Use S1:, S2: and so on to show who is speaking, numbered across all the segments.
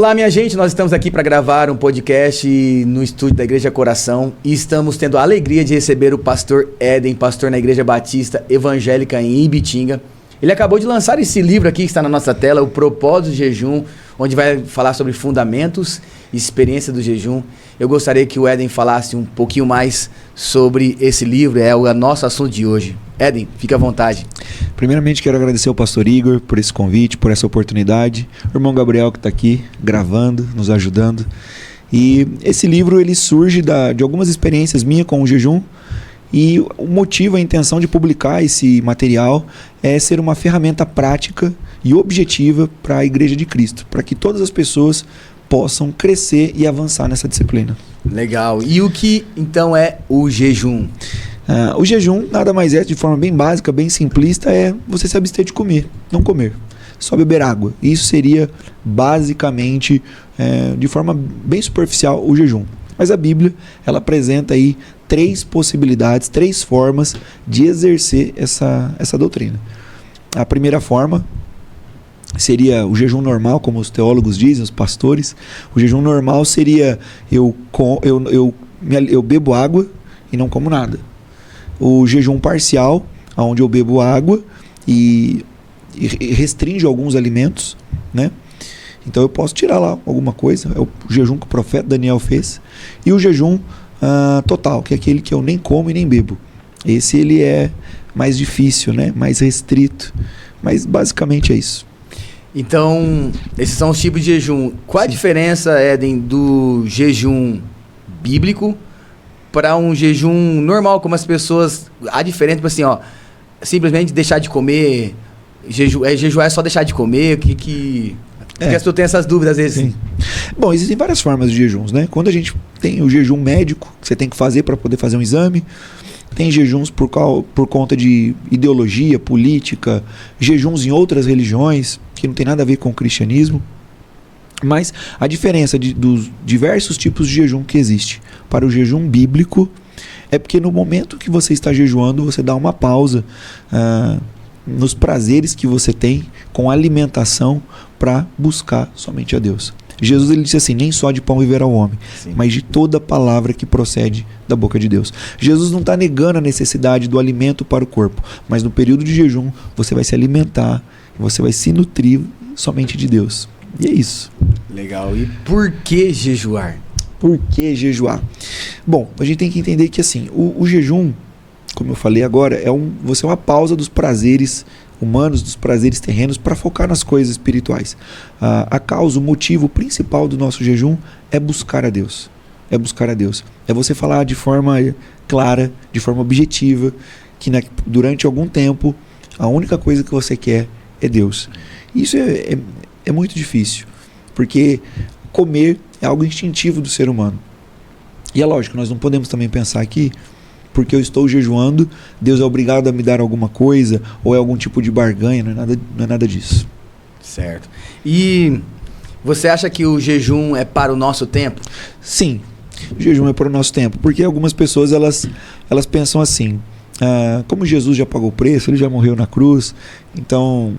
S1: Olá, minha gente, nós estamos aqui para gravar um podcast no estúdio da Igreja Coração e estamos tendo a alegria de receber o pastor Éden, pastor na Igreja Batista Evangélica em Ibitinga. Ele acabou de lançar esse livro aqui que está na nossa tela, O Propósito do Jejum, onde vai falar sobre fundamentos e experiência do jejum. Eu gostaria que o Éden falasse um pouquinho mais sobre esse livro, é o nosso assunto de hoje. Éden, fica à vontade.
S2: Primeiramente, quero agradecer ao pastor Igor por esse convite, por essa oportunidade. O irmão Gabriel que está aqui gravando, nos ajudando. E esse livro ele surge de algumas experiências minhas com o jejum. E o motivo, a intenção de publicar esse material é ser uma ferramenta prática e objetiva para a Igreja de Cristo, para que todas as pessoas possam crescer e avançar nessa disciplina.
S1: Legal. E o que então é o jejum?
S2: O jejum nada mais é, de forma bem básica, bem simplista, é você se abster de comer, não comer, só beber água. Isso seria basicamente, de forma bem superficial, o jejum. Mas a Bíblia, ela apresenta aí 3 possibilidades, 3 formas de exercer essa doutrina. A primeira forma seria o jejum normal, como os teólogos dizem, os pastores. O jejum normal seria eu bebo água e não como nada. O jejum parcial, onde eu bebo água e restringe alguns alimentos, né? Então eu posso tirar lá alguma coisa, é o jejum que o profeta Daniel fez. E o jejum total, que é aquele que eu nem como e nem bebo. Esse ele é mais difícil, né? Mais restrito, mas basicamente é isso.
S1: Então, esses são os tipos de jejum. Qual a diferença, Éden, do jejum bíblico para um jejum normal, como as pessoas... A diferença, tipo assim, ó, simplesmente deixar de comer, jejuar é só deixar de comer, porque as pessoas têm essas dúvidas às vezes.
S2: Sim. Bom, existem várias formas de jejuns, né? Quando a gente tem o jejum médico, que você tem que fazer para poder fazer um exame, tem jejuns por conta de ideologia, política, jejuns em outras religiões, que não tem nada a ver com o cristianismo. Mas a diferença dos diversos tipos de jejum que existe para o jejum bíblico é porque no momento que você está jejuando, você dá uma pausa nos prazeres que você tem com a alimentação para buscar somente a Deus. Jesus ele disse assim, nem só de pão viverá o homem, sim, mas de toda palavra que procede da boca de Deus. Jesus não está negando a necessidade do alimento para o corpo, mas no período de jejum você vai se alimentar, você vai se nutrir somente de Deus. E é isso.
S1: Legal. E por que jejuar?
S2: Por que jejuar? Bom, a gente tem que entender que assim, o jejum, como eu falei agora, você é uma pausa dos prazeres humanos, dos prazeres terrenos, para focar nas coisas espirituais. A causa, o motivo principal do nosso jejum é buscar a Deus. É buscar a Deus. É você falar de forma clara, de forma objetiva, que durante algum tempo a única coisa que você quer é Deus. Isso é muito difícil, porque comer é algo instintivo do ser humano. E é lógico, nós não podemos também pensar aqui porque eu estou jejuando, Deus é obrigado a me dar alguma coisa, ou é algum tipo de barganha, não é nada disso.
S1: Certo. E você acha que o jejum é para o nosso tempo?
S2: Sim, o jejum é para o nosso tempo, porque algumas pessoas elas pensam assim, como Jesus já pagou o preço, ele já morreu na cruz, então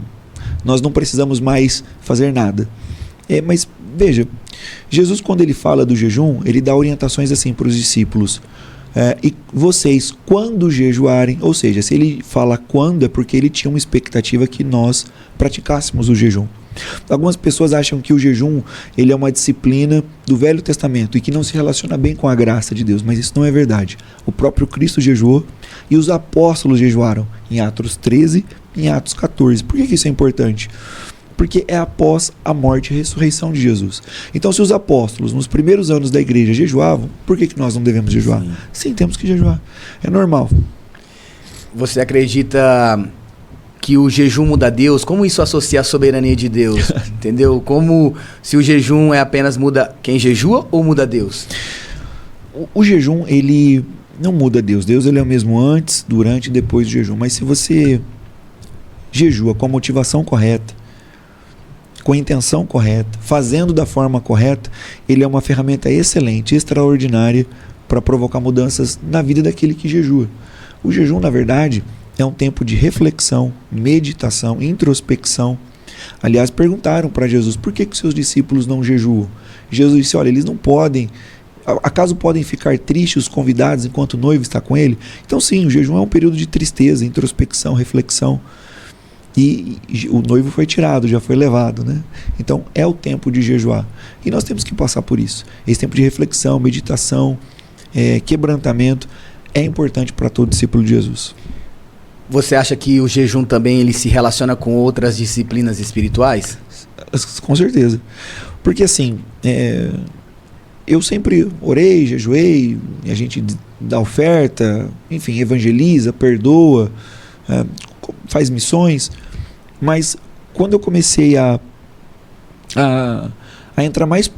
S2: nós não precisamos mais fazer nada. Mas veja, Jesus quando ele fala do jejum, ele dá orientações assim para os discípulos. E vocês, quando jejuarem, ou seja, se ele fala quando, é porque ele tinha uma expectativa que nós praticássemos o jejum. Algumas pessoas acham que o jejum ele é uma disciplina do Velho Testamento e que não se relaciona bem com a graça de Deus, mas isso não é verdade. O próprio Cristo jejuou e os apóstolos jejuaram em Atos 13 e em Atos 14. Por que isso é importante? Porque é após a morte e a ressurreição de Jesus. Então, se os apóstolos, nos primeiros anos da igreja, jejuavam, por que nós não devemos jejuar? Sim, temos que jejuar. É normal.
S1: Você acredita que o jejum muda Deus? Como isso associa a soberania de Deus? Entendeu? Como se o jejum apenas muda quem jejua ou muda Deus?
S2: O jejum, ele não muda Deus. Deus ele é o mesmo antes, durante e depois do jejum. Mas se você jejua com a motivação correta, com a intenção correta, fazendo da forma correta, ele é uma ferramenta excelente, extraordinária para provocar mudanças na vida daquele que jejua. O jejum, na verdade, é um tempo de reflexão, meditação, introspecção, Aliás, perguntaram para Jesus, por que os seus discípulos não jejuam? Jesus disse, olha, eles não podem, acaso podem ficar tristes os convidados enquanto o noivo está com ele? Então sim, o jejum é um período de tristeza, introspecção, reflexão. E o noivo foi tirado, já foi levado, né? Então é o tempo de jejuar. E nós temos que passar por isso. Esse tempo de reflexão, meditação, quebrantamento é importante para todo discípulo de Jesus.
S1: Você acha que o jejum também ele se relaciona com outras disciplinas espirituais?
S2: Com certeza. Porque assim, eu sempre orei, jejuei, a gente dá oferta, enfim, evangeliza, perdoa, faz missões, mas quando eu comecei a entrar mais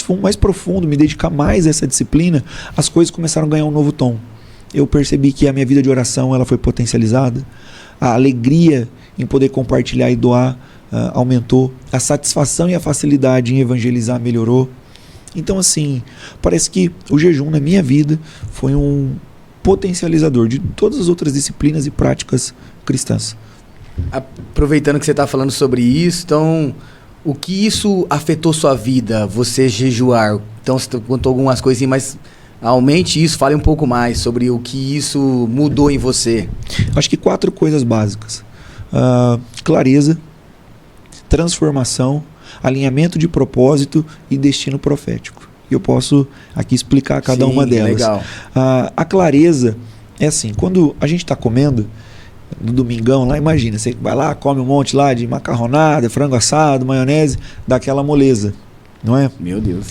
S2: fundo, mais profundo, me dedicar mais a essa disciplina, as coisas começaram a ganhar um novo tom. Eu percebi que a minha vida de oração ela foi potencializada, a alegria em poder compartilhar e doar aumentou, a satisfação e a facilidade em evangelizar melhorou. Então assim, parece que o jejum na minha vida foi um potencializador de todas as outras disciplinas e práticas cristãs.
S1: Aproveitando que você está falando sobre isso, então, o que isso afetou sua vida, você jejuar? Então, você contou algumas coisinhas, mas aumente isso, fale um pouco mais sobre o que isso mudou em você.
S2: Acho que 4 coisas básicas. Clareza, transformação, alinhamento de propósito e destino profético. Eu posso aqui explicar cada uma delas.
S1: Legal.
S2: A clareza é assim, quando a gente está comendo, no domingão lá, imagina, você vai lá, come um monte lá de macarronada, frango assado, maionese, dá aquela moleza, não é?
S1: Meu Deus.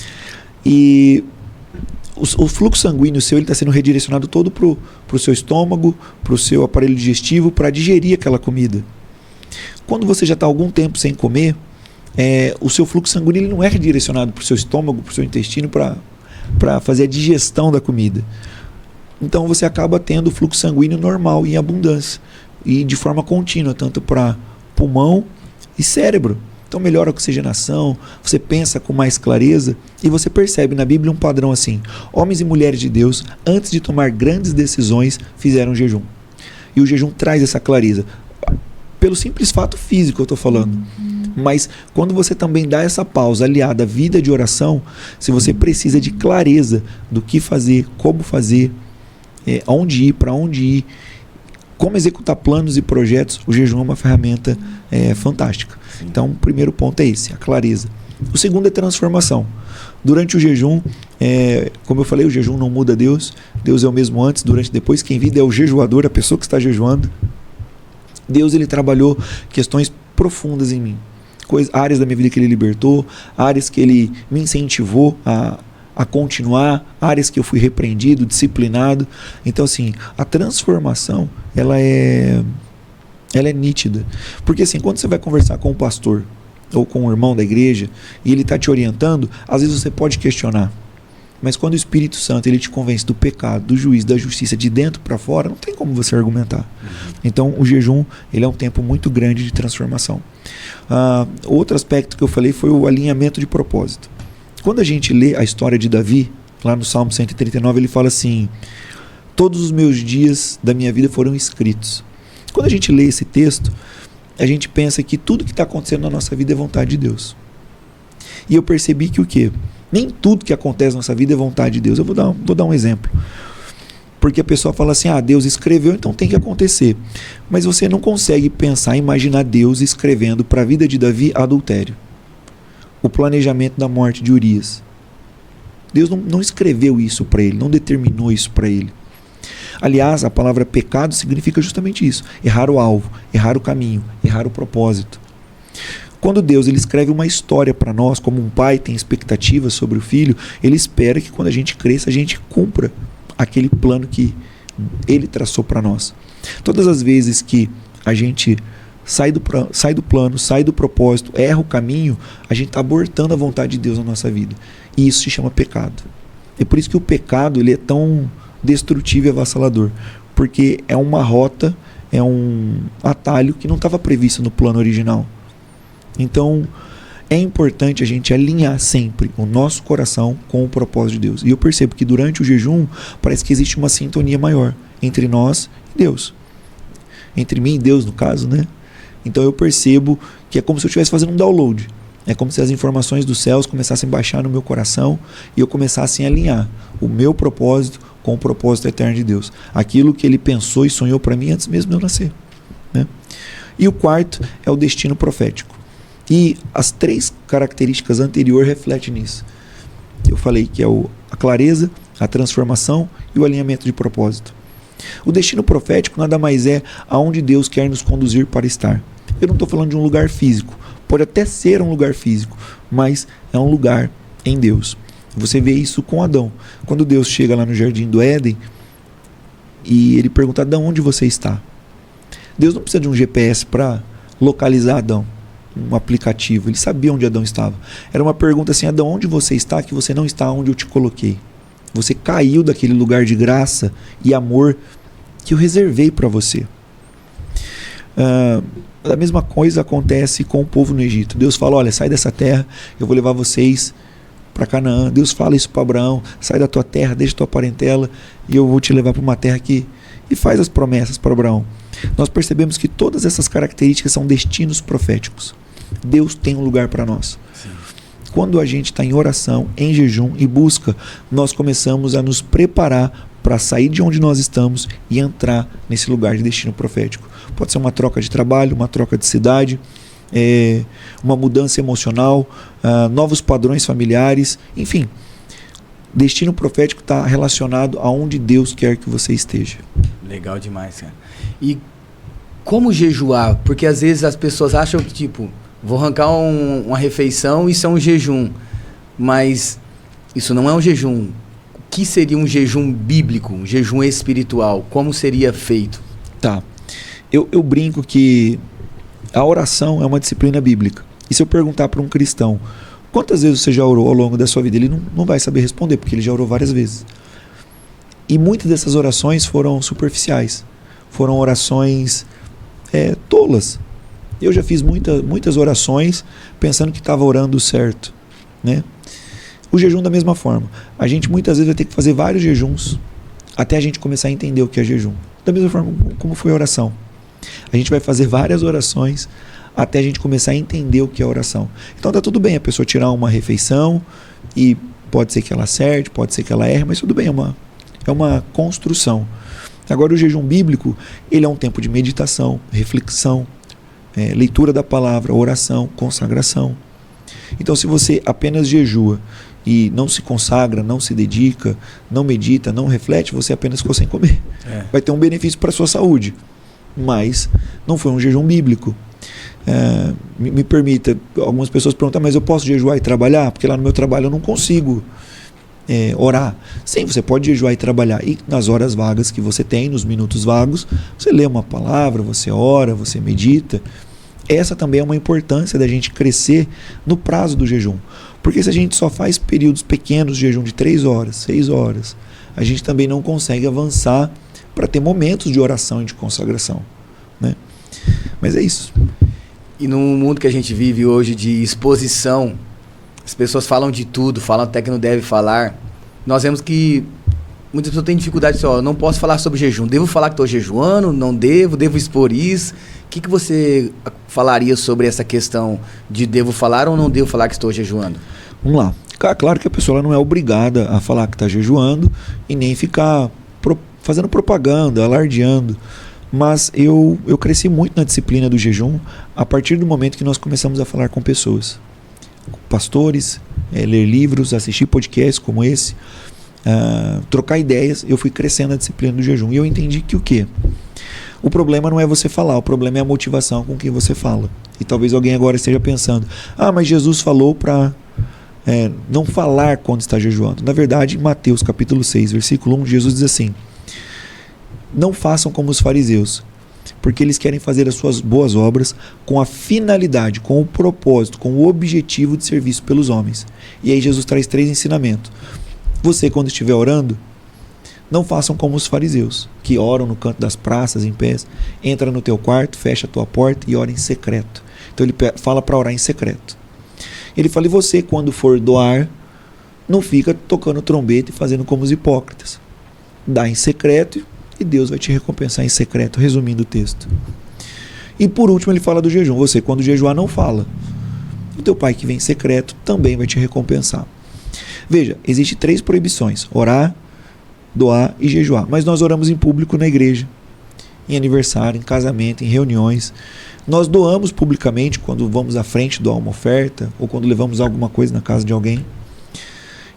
S2: E o fluxo sanguíneo seu está sendo redirecionado todo para o seu estômago, para o seu aparelho digestivo, para digerir aquela comida. Quando você já está algum tempo sem comer, o seu fluxo sanguíneo ele não é redirecionado para o seu estômago, para o seu intestino, para fazer a digestão da comida. Então você acaba tendo fluxo sanguíneo normal, em abundância, e de forma contínua, tanto para pulmão e cérebro. Então melhora a oxigenação, você pensa com mais clareza, e você percebe na Bíblia um padrão assim: homens e mulheres de Deus, antes de tomar grandes decisões, fizeram jejum. E o jejum traz essa clareza. Pelo simples fato físico eu estou falando. Mas quando você também dá essa pausa aliada à vida de oração, se você precisa de clareza do que fazer, como fazer, aonde ir, para onde ir, como executar planos e projetos, o jejum é uma ferramenta fantástica. Sim. Então o primeiro ponto é esse, a clareza. O segundo é transformação. Durante o jejum, como eu falei, o jejum não muda Deus. Deus é o mesmo antes, durante e depois. Quem vive é o jejuador, a pessoa que está jejuando. Deus ele trabalhou questões profundas em mim. Áreas da minha vida que ele libertou, áreas que ele me incentivou a continuar, áreas que eu fui repreendido, disciplinado. Então assim, a transformação ela é nítida. Porque assim, quando você vai conversar com um pastor ou com um irmão da igreja e ele está te orientando, às vezes você pode questionar. Mas quando o Espírito Santo ele te convence do pecado, do juízo, da justiça, de dentro para fora, não tem como você argumentar. Então o jejum ele é um tempo muito grande de transformação. Outro aspecto que eu falei foi o alinhamento de propósito. Quando a gente lê a história de Davi, lá no Salmo 139, ele fala assim: todos os meus dias da minha vida foram escritos. Quando a gente lê esse texto, a gente pensa que tudo que está acontecendo na nossa vida é vontade de Deus. E eu percebi que o quê? Nem tudo que acontece na nossa vida é vontade de Deus. Eu vou dar um exemplo. Porque a pessoa fala assim, Deus escreveu, então tem que acontecer. Mas você não consegue pensar, imaginar Deus escrevendo para a vida de Davi adultério. O planejamento da morte de Urias. Deus não escreveu isso para ele, não determinou isso para ele. Aliás, a palavra pecado significa justamente isso. Errar o alvo, errar o caminho, errar o propósito. Quando Deus ele escreve uma história para nós, como um pai tem expectativas sobre o filho, ele espera que quando a gente cresça, a gente cumpra aquele plano que ele traçou para nós. Todas as vezes que a gente sai do plano, sai do propósito, erra o caminho, a gente está abortando a vontade de Deus na nossa vida. E isso se chama pecado. É por isso que o pecado ele é tão destrutivo e avassalador. Porque é uma rota, é um atalho que não estava previsto no plano original. Então, é importante a gente alinhar sempre o nosso coração com o propósito de Deus. E eu percebo que durante o jejum, parece que existe uma sintonia maior entre nós e Deus. Entre mim e Deus, no caso, né? Então eu percebo que é como se eu estivesse fazendo um download. É como se as informações dos céus começassem a baixar no meu coração e eu começasse a alinhar o meu propósito com o propósito eterno de Deus. Aquilo que ele pensou e sonhou para mim antes mesmo de eu nascer, né? E o quarto é o destino profético. E as 3 características anteriores refletem nisso. Eu falei que é a clareza, a transformação e o alinhamento de propósito. O destino profético nada mais é aonde Deus quer nos conduzir para estar. Eu não estou falando de um lugar físico. Pode até ser um lugar físico, mas é um lugar em Deus. Você vê isso com Adão. Quando Deus chega lá no Jardim do Éden e ele pergunta: Adão, onde você está? Deus não precisa de um GPS para localizar Adão, um aplicativo. Ele sabia onde Adão estava. Era uma pergunta assim: Adão, onde você está que você não está onde eu te coloquei? Você caiu daquele lugar de graça e amor que eu reservei para você. A mesma coisa acontece com o povo no Egito. Deus fala: olha, sai dessa terra, eu vou levar vocês para Canaã. Deus fala isso para Abraão: sai da tua terra, deixa tua parentela e eu vou te levar para uma terra que... E faz as promessas para Abraão. Nós percebemos que todas essas características são destinos proféticos. Deus tem um lugar para nós. Sim. Quando a gente está em oração, em jejum e busca, nós começamos a nos preparar para sair de onde nós estamos e entrar nesse lugar de destino profético. Pode ser uma troca de trabalho, uma troca de cidade, uma mudança emocional, novos padrões familiares, enfim. Destino profético está relacionado aonde Deus quer que você esteja.
S1: Legal demais, cara. E como jejuar? Porque às vezes as pessoas acham que, tipo, vou arrancar uma refeição, isso é um jejum. Mas isso não é um jejum. O que seria um jejum bíblico, um jejum espiritual? Como seria feito?
S2: Tá. Eu brinco que a oração é uma disciplina bíblica. E se eu perguntar para um cristão: quantas vezes você já orou ao longo da sua vida? Ele não vai saber responder, porque ele já orou várias vezes. E muitas dessas orações foram superficiais. Foram orações tolas. Eu já fiz muitas orações pensando que estava orando certo, né? O jejum da mesma forma. A gente muitas vezes vai ter que fazer vários jejuns até a gente começar a entender o que é jejum. Da mesma forma como foi a oração. A gente vai fazer várias orações até a gente começar a entender o que é oração. Então tá tudo bem a pessoa tirar uma refeição e pode ser que ela acerte, pode ser que ela erre, mas tudo bem, é uma construção. Agora o jejum bíblico, ele é um tempo de meditação, reflexão, leitura da palavra, oração, consagração. Então se você apenas jejua e não se consagra, não se dedica, não medita, não reflete, você apenas ficou sem comer. Vai ter um benefício para a sua saúde, mas não foi um jejum bíblico. Me permita, algumas pessoas perguntam: mas eu posso jejuar e trabalhar? Porque lá no meu trabalho eu não consigo orar. Sim, você pode jejuar e trabalhar, e nas horas vagas que você tem, nos minutos vagos, você lê uma palavra, você ora, você medita. Essa também é uma importância da gente crescer no prazo do jejum, porque se a gente só faz períodos pequenos de jejum de 3 horas, 6 horas, a gente também não consegue avançar para ter momentos de oração e de consagração, né? Mas é isso.
S1: E no mundo que a gente vive hoje de exposição, as pessoas falam de tudo, falam até que não deve falar. Nós vemos que muitas pessoas têm dificuldade de dizer: eu não posso falar sobre jejum, devo falar que estou jejuando, não devo expor isso. O que você falaria sobre essa questão de devo falar ou não devo falar que estou jejuando?
S2: Vamos lá. Claro que a pessoa não é obrigada a falar que está jejuando e nem ficar fazendo propaganda, alardeando. Mas eu cresci muito na disciplina do jejum a partir do momento que nós começamos a falar com pessoas, com pastores, ler livros, assistir podcasts como esse, trocar ideias. Eu fui crescendo na disciplina do jejum e eu entendi que o quê? O problema não é você falar, o problema é a motivação com quem você fala. E talvez alguém agora esteja pensando: mas Jesus falou para não falar quando está jejuando. Na verdade, em Mateus capítulo 6, versículo 1, Jesus diz assim: não façam como os fariseus, porque eles querem fazer as suas boas obras com a finalidade, com o propósito, com o objetivo de serviço pelos homens. E aí Jesus traz 3 ensinamentos. Você, quando estiver orando, não façam como os fariseus, que oram no canto das praças, em pés. Entra no teu quarto, fecha a tua porta e ora em secreto. Então ele fala para orar em secreto. Ele fala: e você, quando for doar, não fica tocando trombeta e fazendo como os hipócritas. Dá em secreto e Deus vai te recompensar em secreto, resumindo o texto. E por último ele fala do jejum. Você, quando jejuar, não fala. O teu pai que vem em secreto também vai te recompensar. Veja, existem 3 proibições: orar, doar e jejuar. Mas nós oramos em público na igreja, em aniversário, em casamento, em reuniões. Nós doamos publicamente quando vamos à frente doar uma oferta ou quando levamos alguma coisa na casa de alguém.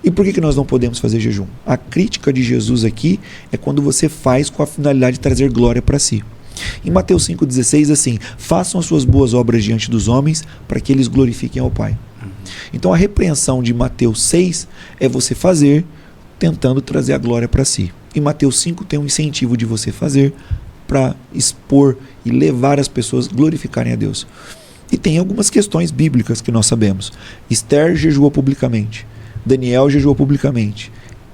S2: E por que nós não podemos fazer jejum? A crítica de Jesus aqui é quando você faz com a finalidade de trazer glória para si. Em Mateus 5,16, assim: façam as suas boas obras diante dos homens para que eles glorifiquem ao Pai. Então a repreensão de Mateus 6 é você fazer tentando trazer a glória para si. E Mateus 5 tem um incentivo de você fazer para expor e levar as pessoas a glorificarem a Deus. E tem algumas questões bíblicas que nós sabemos. Esther jejuou publicamente, Daniel jejuou publicamente,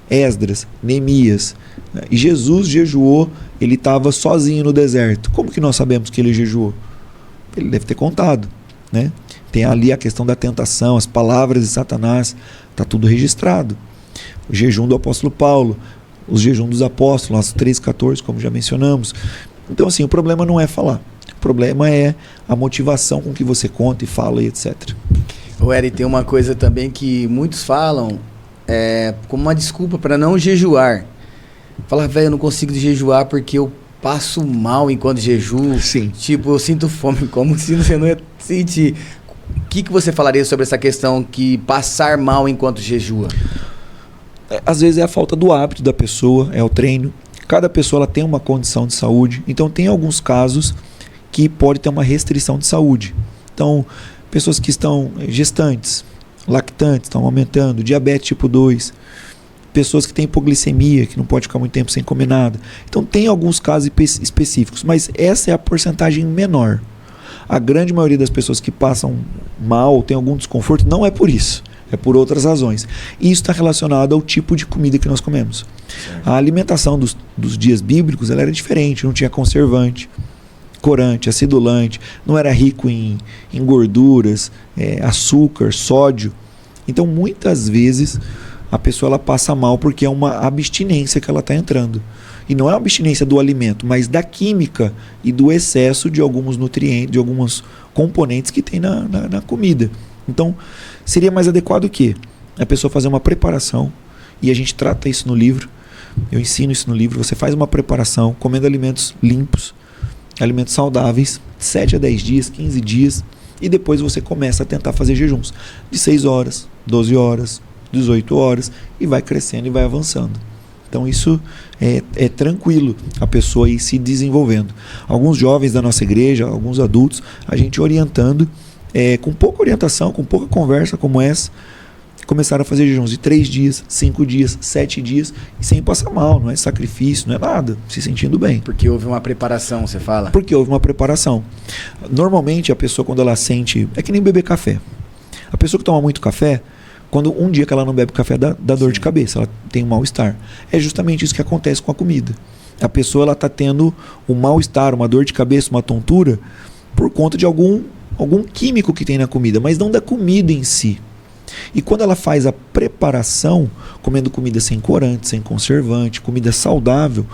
S2: Esdras, Neemias, né? E Jesus jejuou, ele estava sozinho no deserto. Como que nós sabemos que ele jejuou? Ele deve ter contado, né? Tem ali a questão da tentação, as palavras de Satanás, está tudo registrado. O jejum do apóstolo Paulo, os jejum dos apóstolos, Atos 3,14, como já mencionamos. Então, assim, o problema não é falar. O problema é a motivação com que você conta e fala e etc.
S1: O Eri, tem uma coisa também que muitos falam como uma desculpa para não jejuar. Fala, velho, eu não consigo jejuar porque eu passo mal enquanto jejuo.
S2: Sim.
S1: Tipo, eu sinto fome, como se você não ia sentir. O que você falaria sobre essa questão que passar mal enquanto jejua?
S2: Às vezes é a falta do hábito da pessoa, é o treino. Cada pessoa ela tem uma condição de saúde. Então tem alguns casos que pode ter uma restrição de saúde. Então, pessoas que estão gestantes, lactantes, estão aumentando, diabetes tipo 2, pessoas que têm hipoglicemia, que não pode ficar muito tempo sem comer nada. Então tem alguns casos específicos, mas essa é a porcentagem menor. A grande maioria das pessoas que passam mal, tem algum desconforto, não é por isso. É por outras razões. E isso está relacionado ao tipo de comida que nós comemos. A alimentação dos dias bíblicos ela era diferente, não tinha conservante, corante, acidulante, não era rico em gorduras, açúcar, sódio. Então, muitas vezes, a pessoa ela passa mal porque é uma abstinência que ela está entrando. E não é uma abstinência do alimento, mas da química e do excesso de alguns nutrientes, de alguns componentes que tem na comida. Então, seria mais adequado o quê? A pessoa fazer uma preparação, e a gente trata isso no livro, eu ensino isso no livro, você faz uma preparação, comendo alimentos limpos, alimentos saudáveis, 7 a 10 dias, 15 dias, e depois você começa a tentar fazer jejuns de 6 horas, 12 horas, 18 horas, e vai crescendo e vai avançando. Então isso é tranquilo, a pessoa ir se desenvolvendo. Alguns jovens da nossa igreja, alguns adultos, a gente orientando, com pouca orientação, com pouca conversa como essa, começaram a fazer jejuns de 3 dias, 5 dias, 7 dias, e sem passar mal, não é sacrifício, não é nada, se sentindo bem.
S1: Porque houve uma preparação, você fala?
S2: Porque houve uma preparação. Normalmente a pessoa quando ela sente, é que nem beber café. A pessoa que toma muito café, quando um dia que ela não bebe café dá dor de cabeça, ela tem um mal-estar. É justamente isso que acontece com a comida. A pessoa ela está tendo um mal-estar, uma dor de cabeça, uma tontura, por conta de algum químico que tem na comida, mas não da comida em si. E quando ela faz a preparação, comendo comida sem corante, sem conservante, comida saudável,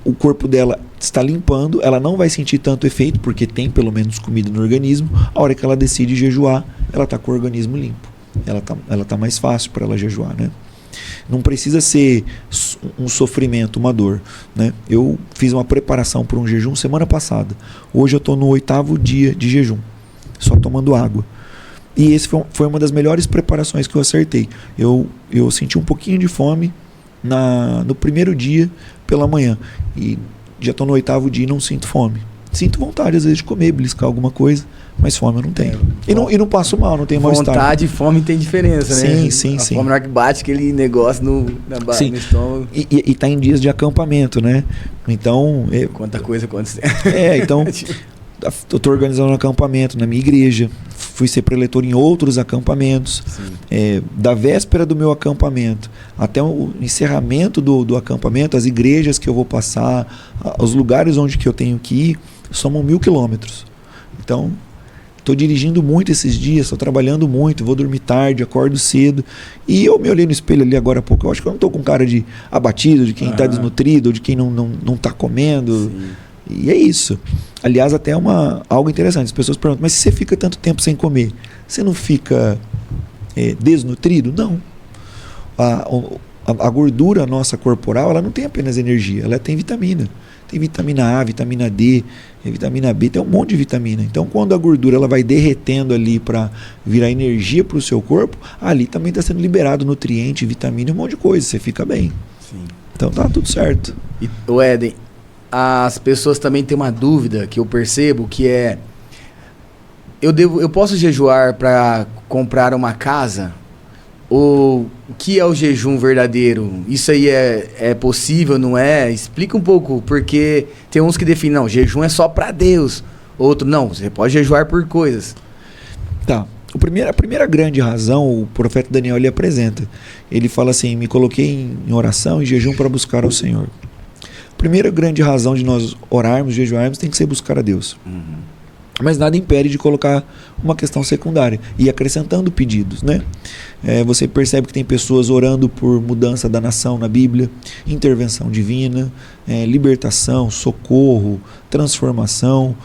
S2: o corpo dela está limpando, ela não vai sentir tanto efeito, porque tem pelo menos comida no organismo. A hora que ela decide jejuar, ela está com o organismo limpo. Ela tá mais fácil para ela jejuar, né? Não precisa ser um sofrimento, uma dor, né? Eu fiz uma preparação para um jejum semana passada. Hoje eu estou no 8º dia de jejum, só tomando água. E esse foi uma das melhores preparações que eu acertei. Eu senti um pouquinho de fome no primeiro dia pela manhã. E já estou no 8º dia e não sinto fome. Sinto vontade às vezes de comer, beliscar alguma coisa, mas fome eu não tenho. E não passo mal, não tenho mal-estar.
S1: Vontade e fome tem diferença, né?
S2: Sim.
S1: A fome na hora que bate aquele negócio no estômago.
S2: E tá em dias de acampamento, né? Então...
S1: Quanta coisa acontecendo.
S2: Então... Eu estou organizando um acampamento na minha igreja, fui ser preletor em outros acampamentos, da véspera do meu acampamento até o encerramento do acampamento, as igrejas que eu vou passar, os lugares onde que eu tenho que ir, somam 1000 quilômetros. Então, estou dirigindo muito esses dias, estou trabalhando muito, vou dormir tarde, acordo cedo, e eu me olhei no espelho ali agora há pouco, eu acho que eu não estou com cara de abatido, de quem está desnutrido, ou de quem não está comendo. E é isso. Aliás, até algo interessante. As pessoas perguntam, mas se você fica tanto tempo sem comer, você não fica desnutrido? Não. A gordura nossa corporal, ela não tem apenas energia, ela tem vitamina. Tem vitamina A, vitamina D, vitamina B, tem um monte de vitamina. Então, quando a gordura ela vai derretendo ali para virar energia para o seu corpo, ali também está sendo liberado nutriente, vitamina e um monte de coisa. Você fica bem.
S1: Sim.
S2: Então tá tudo certo.
S1: E, Éden, as pessoas também têm uma dúvida que eu percebo, que é: eu posso jejuar para comprar uma casa? Ou o que é o jejum verdadeiro? Isso aí é possível, não é? Explica um pouco, porque tem uns que definem, não, jejum é só para Deus. Outro, não, você pode jejuar por coisas.
S2: Tá. A primeira grande razão, o profeta Daniel ele apresenta. Ele fala assim, me coloquei em oração e jejum para buscar ao Senhor. A primeira grande razão de nós orarmos, jejuarmos, tem que ser buscar a Deus. Mas nada impede de colocar uma questão secundária e acrescentando pedidos, né? Você percebe que tem pessoas orando por mudança da nação na Bíblia, intervenção divina, libertação, socorro, transformação,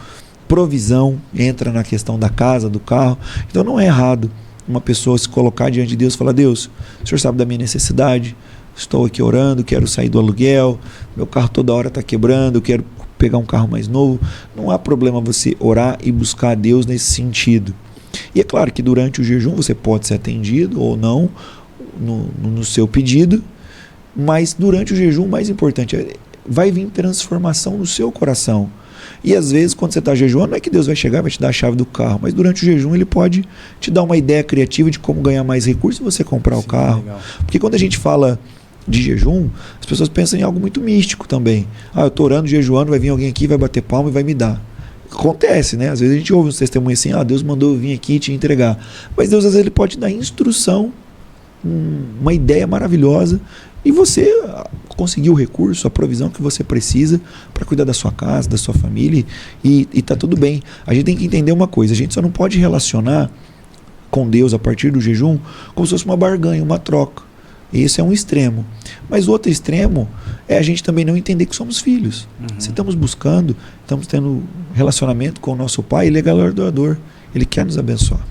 S2: provisão, entra na questão da casa, do carro. Então não é errado uma pessoa se colocar diante de Deus e falar, Deus, o Senhor sabe da minha necessidade, estou aqui orando, quero sair do aluguel, meu carro toda hora está quebrando, eu quero pegar um carro mais novo. Não há problema você orar e buscar a Deus nesse sentido. E é claro que durante o jejum você pode ser atendido ou não no seu pedido, mas durante o jejum o mais importante vai vir transformação no seu coração. E às vezes quando você está jejuando não é que Deus vai chegar e vai te dar a chave do carro, mas durante o jejum ele pode te dar uma ideia criativa de como ganhar mais recursos e você comprar o carro. Legal. Porque quando a gente fala de jejum, as pessoas pensam em algo muito místico também. Eu estou orando, jejuando, vai vir alguém aqui, vai bater palma e vai me dar. Acontece, né? Às vezes a gente ouve uns testemunhos assim, Deus mandou eu vir aqui te entregar. Mas Deus às vezes ele pode te dar instrução, uma ideia maravilhosa, e você conseguir o recurso, a provisão que você precisa para cuidar da sua casa, da sua família, e tá tudo bem. A gente tem que entender uma coisa, a gente só não pode relacionar com Deus a partir do jejum como se fosse uma barganha, uma troca. Esse é um extremo. Mas o outro extremo é a gente também não entender que somos filhos. Se estamos buscando, estamos tendo relacionamento com o nosso Pai, Ele é galardoador. Ele quer nos abençoar.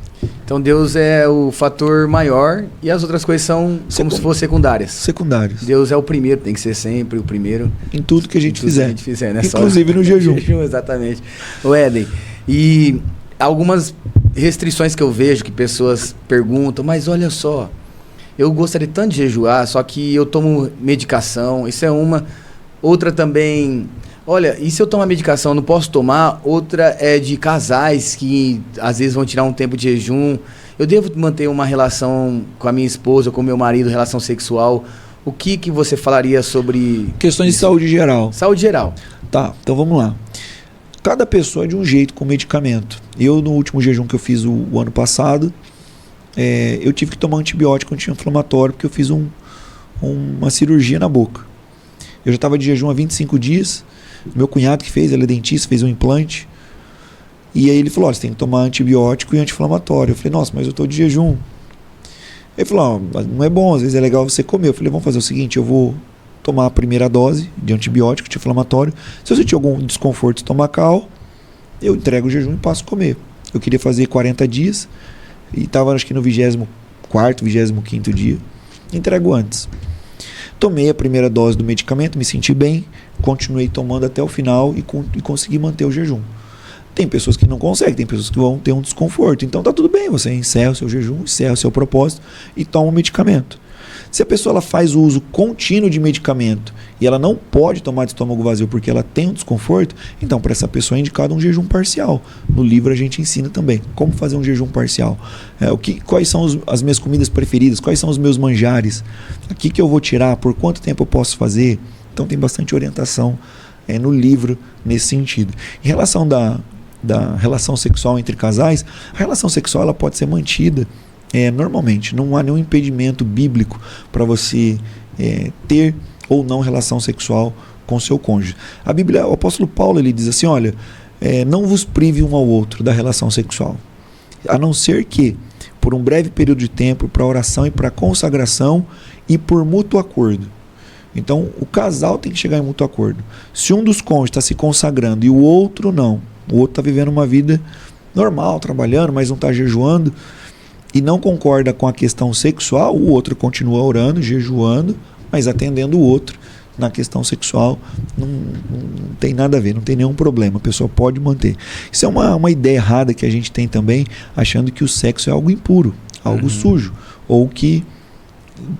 S1: Então Deus é o fator maior e as outras coisas são como se fossem secundárias.
S2: Secundários.
S1: Deus é o primeiro, tem que ser sempre o primeiro.
S2: Em tudo que a gente fizer.
S1: Né?
S2: Inclusive no jejum.
S1: Exatamente. O Éden, e algumas restrições que eu vejo que pessoas perguntam, mas olha só, eu gostaria tanto de jejuar, só que eu tomo medicação, isso é uma. Outra também, olha, e se eu tomar medicação, não posso tomar? Outra é de casais que às vezes vão tirar um tempo de jejum. Eu devo manter uma relação com a minha esposa, com o meu marido, relação sexual. O que você falaria sobre...
S2: Questões de saúde geral.
S1: Saúde geral.
S2: Tá, então vamos lá. Cada pessoa é de um jeito com medicamento. Eu, no último jejum que eu fiz o ano passado, eu tive que tomar antibiótico anti-inflamatório porque eu fiz uma cirurgia na boca. Eu já estava de jejum há 25 dias. Meu cunhado que fez, ele é dentista, fez um implante. E aí ele falou, você tem que tomar antibiótico e anti-inflamatório. Eu falei, nossa, mas eu estou de jejum. Ele falou, não é bom, às vezes é legal você comer. Eu falei, vamos fazer o seguinte, eu vou tomar a primeira dose de antibiótico anti-inflamatório. Se eu sentir algum desconforto estomacal, eu entrego o jejum e passo a comer. Eu queria fazer 40 dias e estava acho que no 24º, 25º dia. Entrego antes. Tomei a primeira dose do medicamento, me senti bem, continuei tomando até o final e consegui manter o jejum. Tem pessoas que não conseguem, tem pessoas que vão ter um desconforto. Então tá tudo bem, você encerra o seu jejum, encerra o seu propósito e toma o medicamento. Se a pessoa ela faz o uso contínuo de medicamento e ela não pode tomar de estômago vazio porque ela tem um desconforto, então para essa pessoa é indicado um jejum parcial. No livro a gente ensina também como fazer um jejum parcial. Quais são as minhas comidas preferidas, quais são os meus manjares, o que eu vou tirar, por quanto tempo eu posso fazer. Então tem bastante orientação no livro nesse sentido. Em relação da relação sexual entre casais, a relação sexual ela pode ser mantida normalmente, não há nenhum impedimento bíblico para você ter ou não relação sexual com seu cônjuge. A Bíblia, o apóstolo Paulo ele diz assim, olha, não vos prive um ao outro da relação sexual, a não ser que por um breve período de tempo para oração e para consagração e por mútuo acordo. Então, o casal tem que chegar em mútuo acordo. Se um dos cônjuges está se consagrando e o outro não, o outro está vivendo uma vida normal, trabalhando, mas não está jejuando, e não concorda com a questão sexual, o outro continua orando, jejuando, mas atendendo o outro na questão sexual, não tem nada a ver, não tem nenhum problema, a pessoa pode manter. Isso é uma ideia errada que a gente tem também, achando que o sexo é algo impuro, algo sujo, ou que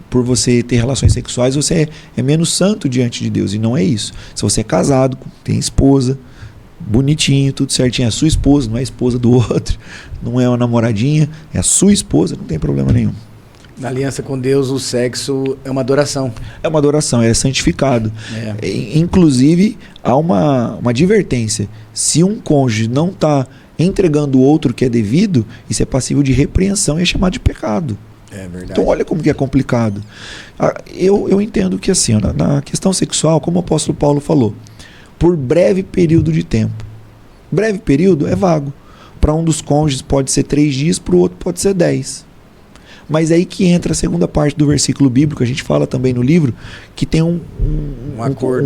S2: por você ter relações sexuais você é menos santo diante de Deus, e não é isso. Se você é casado, tem esposa, bonitinho, tudo certinho, é a sua esposa, não é a esposa do outro, não é uma namoradinha, é a sua esposa, não tem problema nenhum.
S1: Na aliança com Deus, o sexo é uma adoração.
S2: É uma adoração, é santificado. Inclusive, há uma advertência. Se um cônjuge não está entregando o outro que é devido, isso é passível de repreensão e é chamado de pecado.
S1: É verdade.
S2: Então olha como que é complicado. Eu entendo que assim, na questão sexual, como o apóstolo Paulo falou, por breve período de tempo. Breve período é vago. Para um dos cônjuges pode ser 3 dias, para o outro pode ser 10. Mas é aí que entra a segunda parte do versículo bíblico, a gente fala também no livro, que tem um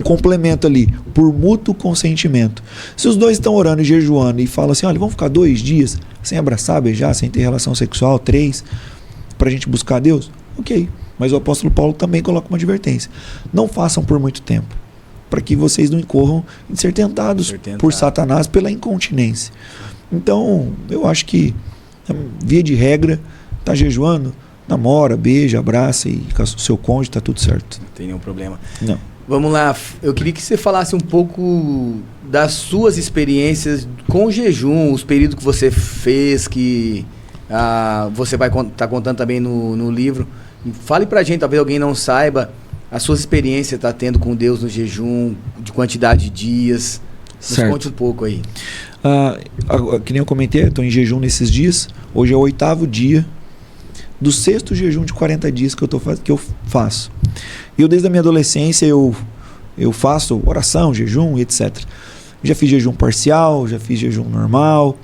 S2: complemento ali, por mútuo consentimento. Se os dois estão orando e jejuando e falam assim, olha, vamos ficar 2 dias sem abraçar, beijar, sem ter relação sexual, 3, para a gente buscar Deus, ok. Mas o apóstolo Paulo também coloca uma advertência. Não façam por muito tempo, para que vocês não incorram em ser tentados por Satanás pela incontinência. Então, eu acho que, via de regra, tá jejuando, namora, beija, abraça e com o seu cônjuge tá tudo certo.
S1: Não tem nenhum problema.
S2: Não.
S1: Vamos lá, eu queria que você falasse um pouco das suas experiências com o jejum, os períodos que você fez, que você vai estar contando também no livro. Fale pra gente, talvez alguém não saiba, as suas experiências tá tendo com Deus no jejum, de quantidade de dias. Nos conte um pouco aí.
S2: Que nem eu comentei, eu estou em jejum nesses dias. Hoje é o 8º dia do 6º jejum de 40 dias que eu faço. Eu desde a minha adolescência eu faço oração, jejum, etc. Já fiz jejum parcial, já fiz jejum normal.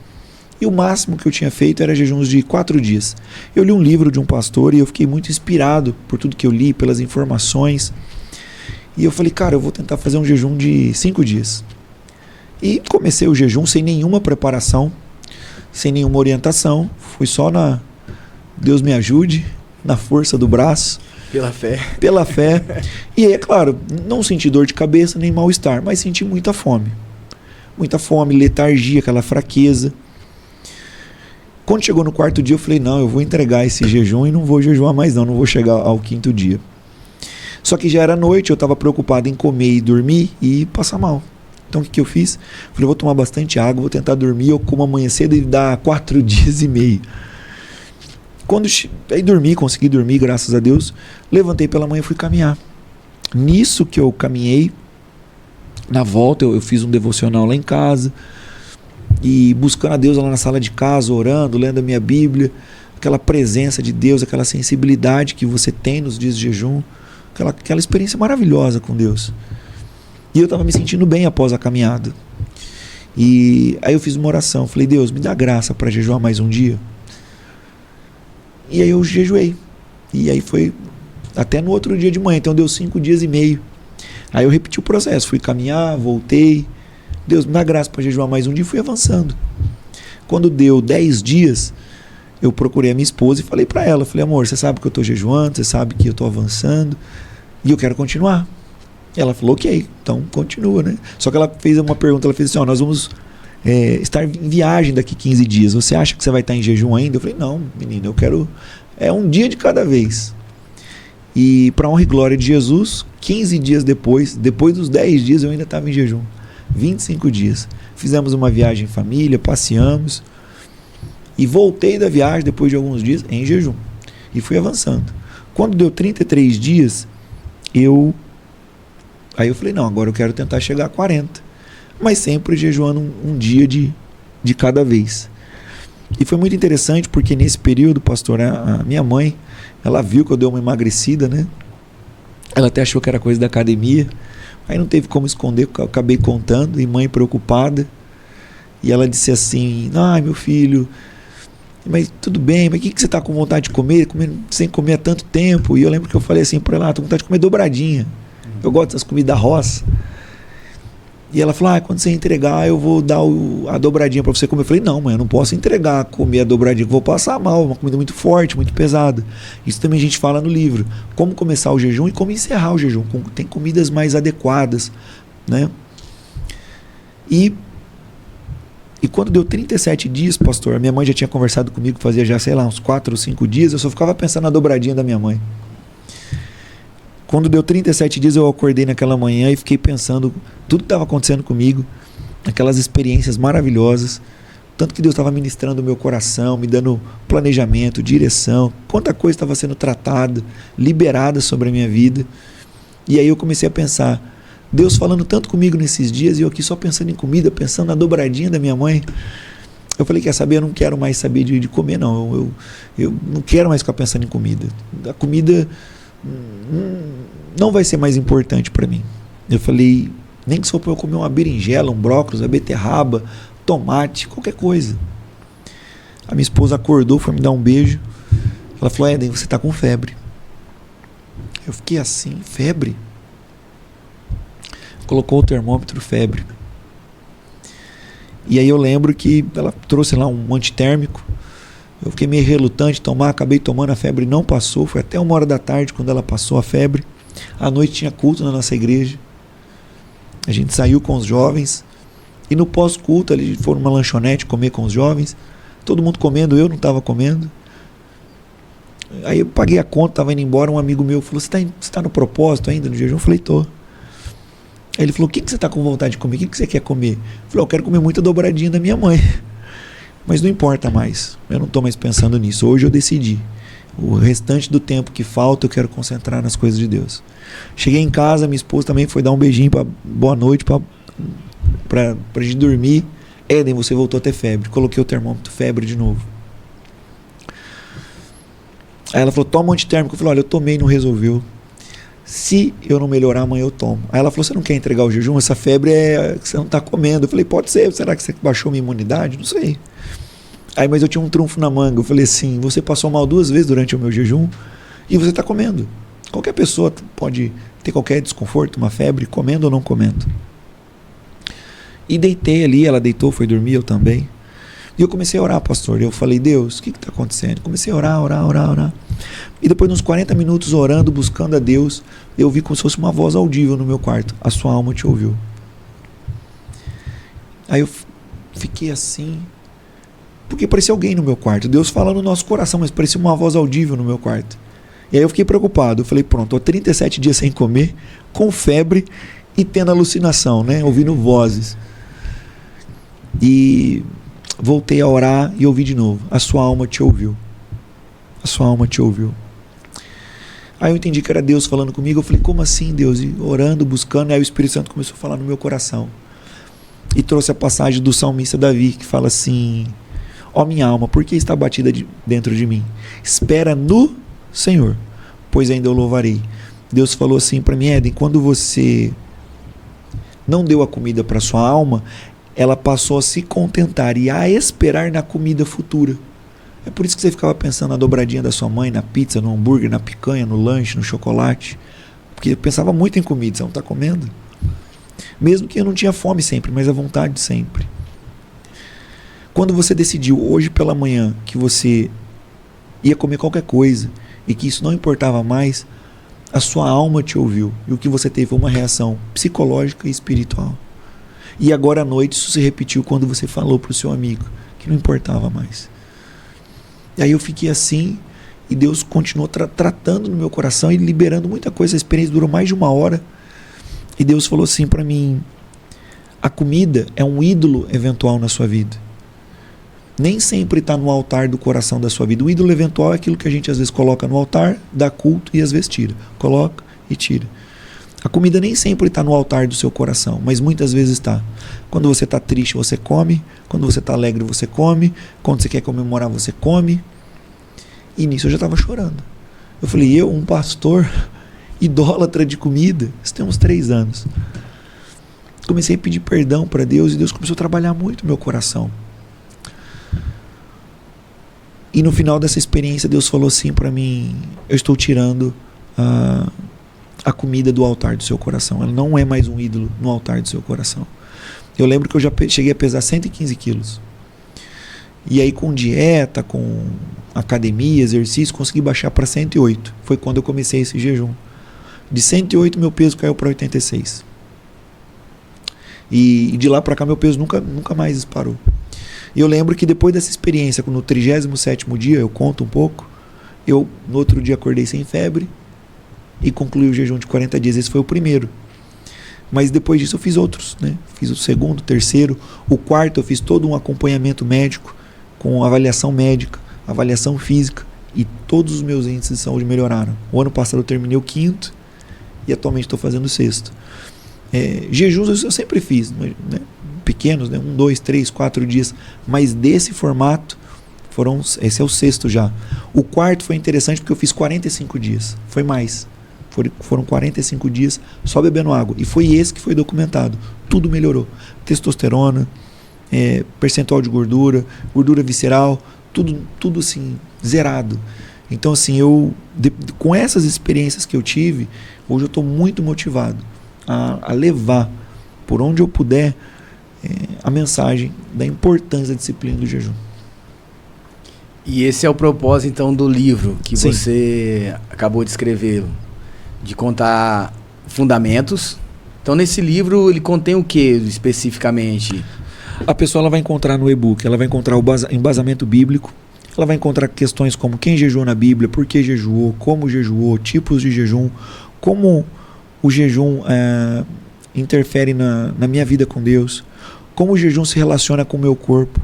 S2: E o máximo que eu tinha feito era jejuns de 4 dias. Eu li um livro de um pastor e eu fiquei muito inspirado por tudo que eu li, pelas informações. E eu falei, cara, eu vou tentar fazer um jejum de 5 dias. E comecei o jejum sem nenhuma preparação, sem nenhuma orientação. Fui só na Deus me ajude, na força do braço.
S1: Pela fé.
S2: Pela fé. E aí, é claro, não senti dor de cabeça nem mal-estar, mas senti muita fome. Muita fome, letargia, aquela fraqueza. Quando chegou no 4º dia, eu falei, não, eu vou entregar esse jejum e não vou jejuar mais não vou chegar ao 5º dia. Só que já era noite, eu estava preocupado em comer e dormir e passar mal. Então o que eu fiz? Falei, vou tomar bastante água, vou tentar dormir, eu como amanhã cedo e dá 4 dias e meio. Aí dormi, consegui dormir, graças a Deus. Levantei pela manhã e fui caminhar. Nisso que eu caminhei, na volta eu fiz um devocional lá em casa, e buscando a Deus lá na sala de casa, orando, lendo a minha Bíblia, aquela presença de Deus, aquela sensibilidade que você tem nos dias de jejum, aquela experiência maravilhosa com Deus. E eu estava me sentindo bem após a caminhada. E aí eu fiz uma oração, falei, Deus, me dá graça para jejuar mais um dia. E aí eu jejuei. E aí foi até no outro dia de manhã, então deu 5 dias e meio. Aí eu repeti o processo, fui caminhar, voltei. Deus, me dá graça para jejuar mais um dia e fui avançando. Quando deu 10 dias, eu procurei a minha esposa e falei para ela, falei, amor, você sabe que eu estou jejuando, você sabe que eu estou avançando e eu quero continuar. Ela falou, ok, então continua, né? Só que ela fez uma pergunta, ela fez assim, nós vamos estar em viagem daqui 15 dias, você acha que você vai estar em jejum ainda? Eu falei, não, menina, eu quero, um dia de cada vez. E para honra e glória de Jesus, 15 dias depois dos 10 dias eu ainda estava em jejum, 25 dias. Fizemos uma viagem em família, passeamos e voltei da viagem depois de alguns dias em jejum e fui avançando. Quando deu 33 dias, aí eu falei, não, agora eu quero tentar chegar a 40, mas sempre jejuando um dia de cada vez. E foi muito interessante porque nesse período, pastor, a minha mãe, ela viu que eu dei uma emagrecida, né? Ela até achou que era coisa da academia, aí não teve como esconder, eu acabei contando, e mãe preocupada, e ela disse assim, ai meu filho, mas tudo bem, mas o que você está com vontade de comer sem comer há tanto tempo? E eu lembro que eu falei assim para ela, estou com vontade de comer dobradinha. Eu gosto das comidas roça. E ela falou, quando você entregar, eu vou dar a dobradinha para você comer. Eu falei, não, mãe, eu não posso entregar, comer a dobradinha, eu vou passar mal, uma comida muito forte, muito pesada. Isso também a gente fala no livro. Como começar o jejum e como encerrar o jejum. Tem comidas mais adequadas, né? E quando deu 37 dias, pastor, a minha mãe já tinha conversado comigo, fazia já, sei lá, uns 4 ou 5 dias, eu só ficava pensando na dobradinha da minha mãe. Quando deu 37 dias, eu acordei naquela manhã e fiquei pensando tudo que estava acontecendo comigo, aquelas experiências maravilhosas, tanto que Deus estava ministrando o meu coração, me dando planejamento, direção, quanta coisa estava sendo tratada, liberada sobre a minha vida. E aí eu comecei a pensar, Deus falando tanto comigo nesses dias e eu aqui só pensando em comida, pensando na dobradinha da minha mãe. Eu falei, quer saber, eu não quero mais saber de comer, não. Eu não quero mais ficar pensando em comida. A comida não vai ser mais importante para mim. Eu falei, nem que se for para eu comer uma berinjela, um brócolis, uma beterraba, tomate, qualquer coisa. A minha esposa acordou, foi me dar um beijo. Ela falou, Éden, você está com febre. Eu fiquei assim, febre? Colocou o termômetro, febre. E aí eu lembro que ela trouxe lá um antitérmico. Eu fiquei meio relutante em tomar, acabei tomando, a febre não passou, foi até 1h da tarde quando ela passou a febre. À noite tinha culto na nossa igreja. A gente saiu com os jovens e no pós-culto eles foram numa lanchonete comer com os jovens. Todo mundo comendo, eu não estava comendo. Aí eu paguei a conta, estava indo embora, um amigo meu falou, você tá no propósito ainda, no jejum? Eu falei, tô. Aí ele falou, o que você está com vontade de comer? O que você quer comer? Eu falei, eu quero comer muita dobradinha da minha mãe. Mas não importa mais, eu não estou mais pensando nisso. Hoje eu decidi. O restante do tempo que falta eu quero concentrar nas coisas de Deus. Cheguei em casa, minha esposa também foi dar um beijinho, boa noite, para a gente dormir. Éden, você voltou a ter febre. Coloquei o termômetro, febre de novo. Aí ela falou, toma um antitérmico. Eu falei, olha, eu tomei e não resolveu. Se eu não melhorar, amanhã eu tomo. Aí ela falou, você não quer entregar o jejum? Essa febre é que você não está comendo. Eu falei, pode ser, será que você baixou minha imunidade? Não sei. Aí, mas eu tinha um trunfo na manga. Eu falei assim, você passou mal 2 vezes durante o meu jejum e você está comendo. Qualquer pessoa pode ter qualquer desconforto, uma febre, comendo ou não comendo. E deitei ali, ela deitou, foi dormir, eu também. E eu comecei a orar, pastor. Eu falei, Deus, o que está acontecendo? Comecei a orar. E depois de uns 40 minutos orando, buscando a Deus, eu vi como se fosse uma voz audível no meu quarto. A sua alma te ouviu. Aí eu fiquei assim, porque parecia alguém no meu quarto. Deus fala no nosso coração, mas parecia uma voz audível no meu quarto. E aí eu fiquei preocupado. Eu falei, pronto, estou 37 dias sem comer, com febre e tendo alucinação, né? Ouvindo vozes. E voltei a orar e ouvi de novo. A sua alma te ouviu. A sua alma te ouviu. Aí eu entendi que era Deus falando comigo. Eu falei, como assim, Deus? E orando, buscando. E aí o Espírito Santo começou a falar no meu coração. E trouxe a passagem do salmista Davi, que fala assim, ó minha alma, por que está batida dentro de mim? Espera no Senhor, pois ainda eu louvarei. Deus falou assim para mim, Éden, quando você não deu a comida para sua alma, ela passou a se contentar e a esperar na comida futura. É por isso que você ficava pensando na dobradinha da sua mãe, na pizza, no hambúrguer, na picanha, no lanche, no chocolate. Porque eu pensava muito em comida, você não está comendo? Mesmo que eu não tinha fome sempre, mas a vontade sempre. Quando você decidiu hoje pela manhã que você ia comer qualquer coisa e que isso não importava mais, a sua alma te ouviu. E o que você teve foi uma reação psicológica e espiritual. E agora à noite isso se repetiu quando você falou para o seu amigo que não importava mais. E aí eu fiquei assim e Deus continuou tratando no meu coração e liberando muita coisa. A experiência durou mais de 1 hora. E Deus falou assim para mim, a comida é um ídolo eventual na sua vida. Nem sempre está no altar do coração da sua vida. O ídolo eventual é aquilo que a gente às vezes coloca no altar, dá culto e às vezes tira. Coloca e tira. A comida nem sempre está no altar do seu coração, mas muitas vezes está. Quando você está triste, você come. Quando você está alegre, você come. Quando você quer comemorar, você come. E nisso eu já estava chorando. Eu falei, um pastor idólatra de comida, isso tem uns 3 anos. Comecei a pedir perdão para Deus e Deus começou a trabalhar muito no meu coração. E no final dessa experiência, Deus falou assim para mim, eu estou tirando a comida do altar do seu coração. Ela não é mais um ídolo no altar do seu coração. Eu lembro que eu já cheguei a pesar 115 quilos. E aí com dieta, com academia, exercício, consegui baixar para 108. Foi quando eu comecei esse jejum. De 108 meu peso caiu para 86. E de lá para cá meu peso nunca mais disparou. E eu lembro que depois dessa experiência, no 37º dia, eu conto um pouco, eu no outro dia acordei sem febre e concluí o jejum de 40 dias. Esse foi o primeiro. Mas depois disso eu fiz outros, né? Fiz o segundo, o terceiro, o quarto eu fiz todo um acompanhamento médico, com avaliação médica, avaliação física, e todos os meus índices de saúde melhoraram. O ano passado eu terminei o quinto e atualmente estou fazendo o sexto. Jejuns eu sempre fiz, né? Pequenos, né? 1, 2, 3, 4 dias, mas desse formato, esse é o sexto já. O quarto foi interessante porque eu fiz 45 dias, foi mais. Foram 45 dias só bebendo água. E foi esse que foi documentado. Tudo melhorou. Testosterona, percentual de gordura, gordura visceral, tudo assim, zerado. Então assim, com essas experiências que eu tive, hoje eu estou muito motivado a levar, por onde eu puder, a mensagem da importância da disciplina do jejum.
S1: E esse é o propósito então do livro que
S2: Sim.
S1: você acabou de escrever, de contar fundamentos. Então nesse livro ele contém o que especificamente?
S2: A pessoa ela vai encontrar no e-book, ela vai encontrar o embasamento bíblico, ela vai encontrar questões como quem jejuou na Bíblia, por que jejuou, como jejuou, tipos de jejum, como o jejum interfere na minha vida com Deus, como o jejum se relaciona com o meu corpo,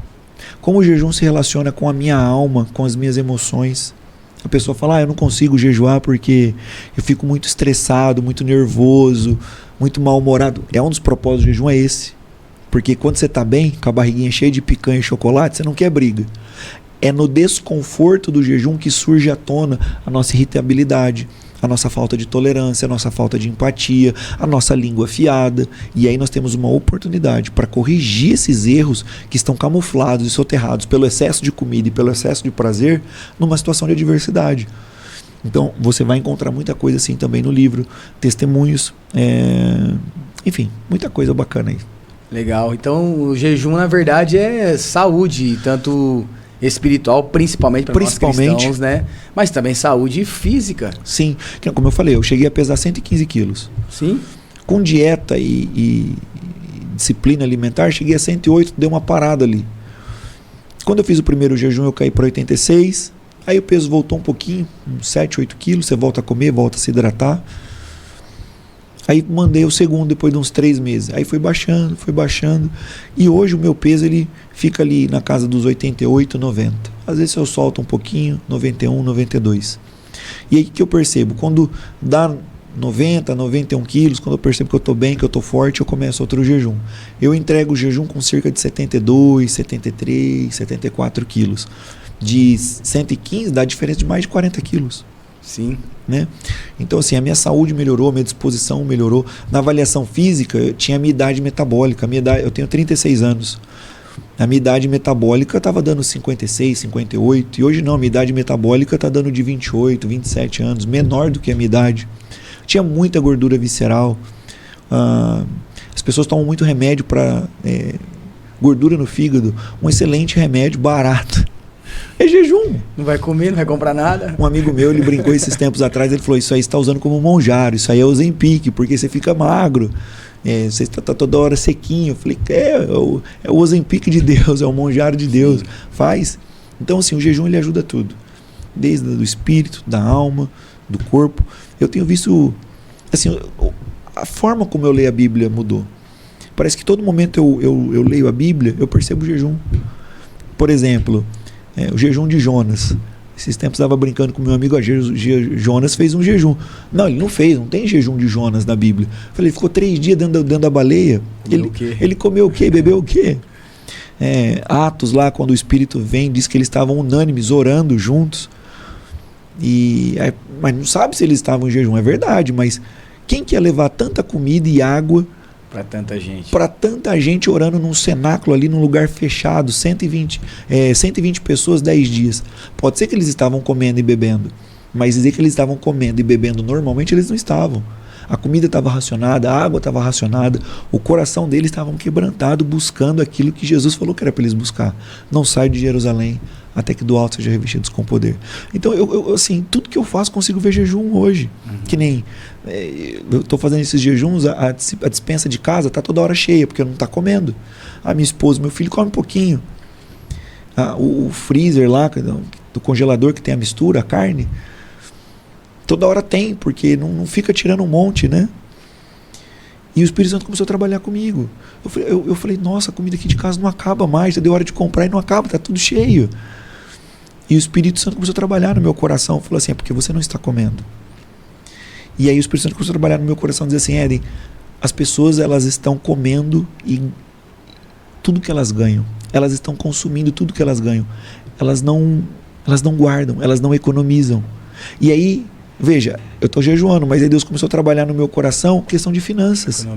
S2: como o jejum se relaciona com a minha alma, com as minhas emoções. A pessoa fala, eu não consigo jejuar porque eu fico muito estressado, muito nervoso, muito mal-humorado. Um dos propósitos do jejum é esse. Porque quando você está bem, com a barriguinha cheia de picanha e chocolate, você não quer briga. É no desconforto do jejum que surge à tona a nossa irritabilidade, a nossa falta de tolerância, a nossa falta de empatia, a nossa língua afiada. E aí nós temos uma oportunidade para corrigir esses erros que estão camuflados e soterrados pelo excesso de comida e pelo excesso de prazer numa situação de adversidade. Então você vai encontrar muita coisa assim também no livro, testemunhos, enfim, muita coisa bacana aí.
S1: Legal. Então o jejum na verdade é saúde, tanto espiritual, principalmente para nós cristãos, né? Mas também saúde física.
S2: Sim, como eu falei, eu cheguei a pesar 115 quilos.
S1: Sim.
S2: Com dieta e disciplina alimentar, cheguei a 108, dei uma parada ali. Quando eu fiz o primeiro jejum, eu caí para 86, aí o peso voltou um pouquinho, uns 7, 8 quilos, você volta a comer, volta a se hidratar. Aí mandei o segundo depois de uns 3 meses. Aí foi baixando. E hoje o meu peso ele fica ali na casa dos 88, 90. Às vezes eu solto um pouquinho, 91, 92. E aí o que eu percebo? Quando dá 90, 91 quilos, quando eu percebo que eu estou bem, que eu estou forte, eu começo outro jejum. Eu entrego o jejum com cerca de 72, 73, 74 quilos. De 115 dá diferença de mais de 40 quilos.
S1: Sim.
S2: Né? Então assim, a minha saúde melhorou, a minha disposição melhorou. Na avaliação física, eu tinha a minha idade metabólica. Eu tenho 36 anos. A minha idade metabólica estava dando 56, 58. E hoje não, a minha idade metabólica está dando de 28, 27 anos. Menor do que a minha idade. Tinha muita gordura visceral. As pessoas tomam muito remédio para gordura no fígado. Um excelente remédio, barato. É jejum.
S1: Não vai comer, não vai comprar nada.
S2: Um amigo meu, ele brincou esses tempos atrás, ele falou, isso aí você está usando como monjaro, isso aí é Ozempic, porque você fica magro, você está toda hora sequinho. Eu falei, é o Ozempic de Deus, é o monjaro de Deus. Sim. Faz. Então assim, o jejum ele ajuda tudo, desde do espírito, da alma, do corpo. Eu tenho visto, assim, a forma como eu leio a Bíblia mudou. Parece que todo momento eu leio a Bíblia, eu percebo o jejum. Por exemplo, o jejum de Jonas. Esses tempos eu estava brincando com meu amigo, Jonas fez um jejum. Não, ele não fez, não tem jejum de Jonas na Bíblia. Eu falei, ele ficou 3 dias dentro da baleia. Ele comeu o quê? Bebeu o quê? Atos lá, quando o Espírito vem, diz que eles estavam unânimes, orando juntos. Mas não sabe se eles estavam em jejum, é verdade, mas quem quer levar tanta comida e água
S1: para tanta gente?
S2: Para tanta gente orando num cenáculo ali, num lugar fechado, 120 pessoas, 10 dias. Pode ser que eles estavam comendo e bebendo, mas dizer que eles estavam comendo e bebendo normalmente, eles não estavam. A comida estava racionada, a água estava racionada, o coração deles estava quebrantado, buscando aquilo que Jesus falou que era para eles buscar. Não sai de Jerusalém até que do alto seja revestidos com poder. Então, eu assim, tudo que eu faço consigo ver jejum hoje. Que nem eu estou fazendo esses jejuns, a despensa de casa está toda hora cheia, porque eu não está comendo. A minha esposa, meu filho come um pouquinho. O freezer lá, do congelador que tem a mistura, a carne, toda hora tem, porque não fica tirando um monte, né? E o Espírito Santo começou a trabalhar comigo. Eu falei, nossa, a comida aqui de casa não acaba mais, já deu hora de comprar e não acaba, está tudo cheio. E o Espírito Santo começou a trabalhar no meu coração, falou assim, é porque você não está comendo. E aí o Espírito Santo começou a trabalhar no meu coração, dizer assim, Éden, as pessoas elas estão comendo e tudo que elas ganham, elas estão consumindo tudo que elas ganham, elas não guardam, elas não economizam. E aí, veja, eu estou jejuando, mas aí Deus começou a trabalhar no meu coração questão de finanças.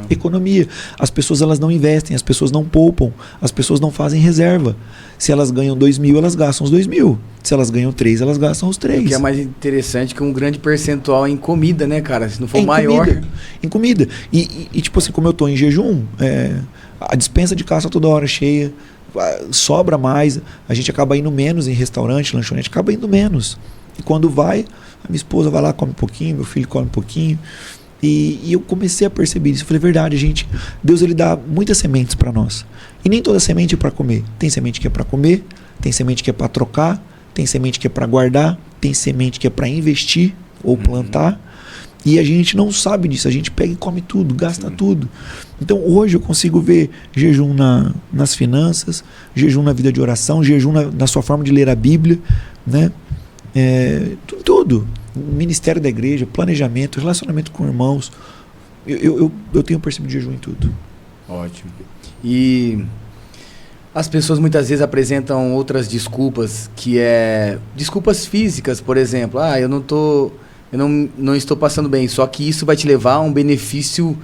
S2: Economia. As pessoas elas não investem, as pessoas não poupam, as pessoas não fazem reserva. Se elas ganham 2.000, elas gastam os 2.000. Se elas ganham 3, elas gastam os 3.
S1: O que é mais interessante que um grande percentual é em comida, né, cara? Se não for maior...
S2: Em comida. E tipo assim, como eu estou em jejum, a despensa de casa toda hora cheia, sobra mais, a gente acaba indo menos em restaurante, lanchonete, acaba indo menos. E quando vai, a minha esposa vai lá, come um pouquinho, meu filho come um pouquinho. E eu comecei a perceber isso. Eu falei, verdade, Deus ele dá muitas sementes para nós. E nem toda semente é para comer. Tem semente que é para comer, tem semente que é para trocar, tem semente que é para guardar, tem semente que é para investir ou plantar. E a gente não sabe disso, a gente pega e come tudo, gasta tudo. Então hoje eu consigo ver jejum nas finanças, jejum na vida de oração, jejum na sua forma de ler a Bíblia, né? Tudo. Ministério da igreja, planejamento, relacionamento com irmãos. Eu tenho percebido jejum em tudo.
S1: Ótimo. E as pessoas muitas vezes apresentam outras desculpas, que é desculpas físicas, por exemplo. Eu não estou passando bem, só que isso vai te levar a um benefício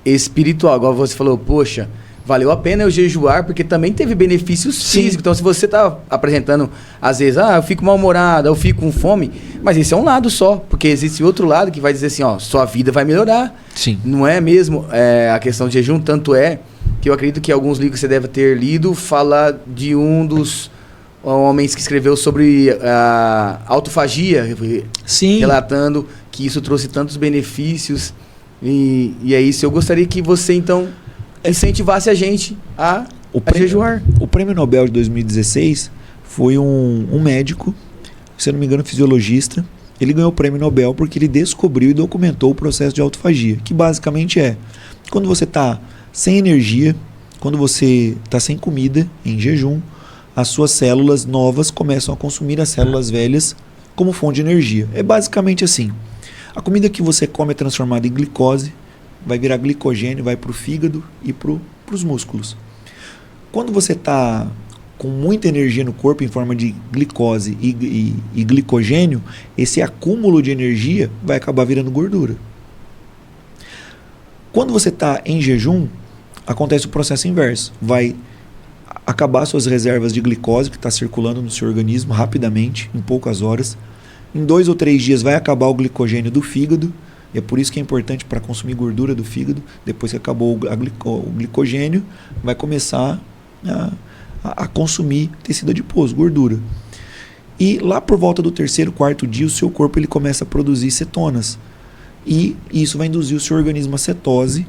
S1: espiritual. Igual você falou, poxa, valeu a pena eu jejuar, porque também teve benefícios físicos. Então, se você está apresentando, às vezes, eu fico mal-humorado, eu fico com fome, mas esse é um lado só, porque existe outro lado que vai dizer assim, sua vida vai melhorar.
S2: Sim.
S1: Não é mesmo a questão de jejum, tanto é que eu acredito que alguns livros que você deve ter lido fala de um dos homens que escreveu sobre a autofagia,
S2: Sim.
S1: Relatando que isso trouxe tantos benefícios. E é isso. Eu gostaria que você, então, incentivasse a gente a jejuar.
S2: O Prêmio Nobel de 2016 foi um médico, se eu não me engano, fisiologista. Ele ganhou o Prêmio Nobel porque ele descobriu e documentou o processo de autofagia, que basicamente é quando você está sem energia, quando você está sem comida, em jejum, as suas células novas começam a consumir as células velhas como fonte de energia. É basicamente assim. A comida que você come é transformada em glicose, vai virar glicogênio, vai para o fígado e para os músculos. Quando você está com muita energia no corpo em forma de glicose e glicogênio, esse acúmulo de energia vai acabar virando gordura. Quando você está em jejum, acontece o processo inverso. Vai acabar suas reservas de glicose que está circulando no seu organismo rapidamente, em poucas horas. Em 2 ou 3 dias vai acabar o glicogênio do fígado. É por isso que é importante para consumir gordura do fígado. Depois que acabou o glicogênio, vai começar a consumir tecido adiposo, gordura. E lá por volta do 3º, 4º dia, o seu corpo ele começa a produzir cetonas. E isso vai induzir o seu organismo a cetose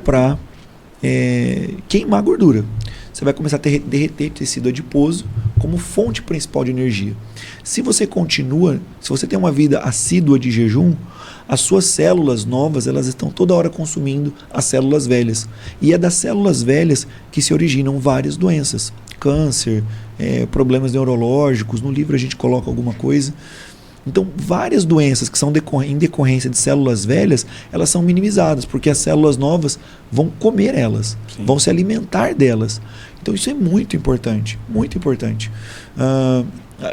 S2: para queimar gordura. Você vai começar a derreter tecido adiposo como fonte principal de energia. Se você tem uma vida assídua de jejum, as suas células novas, elas estão toda hora consumindo as células velhas. E é das células velhas que se originam várias doenças. Câncer, problemas neurológicos, no livro a gente coloca alguma coisa. Então, várias doenças que são em decorrência de células velhas, elas são minimizadas, porque as células novas vão comer elas, Sim. vão se alimentar delas. Então, isso é muito importante, muito importante.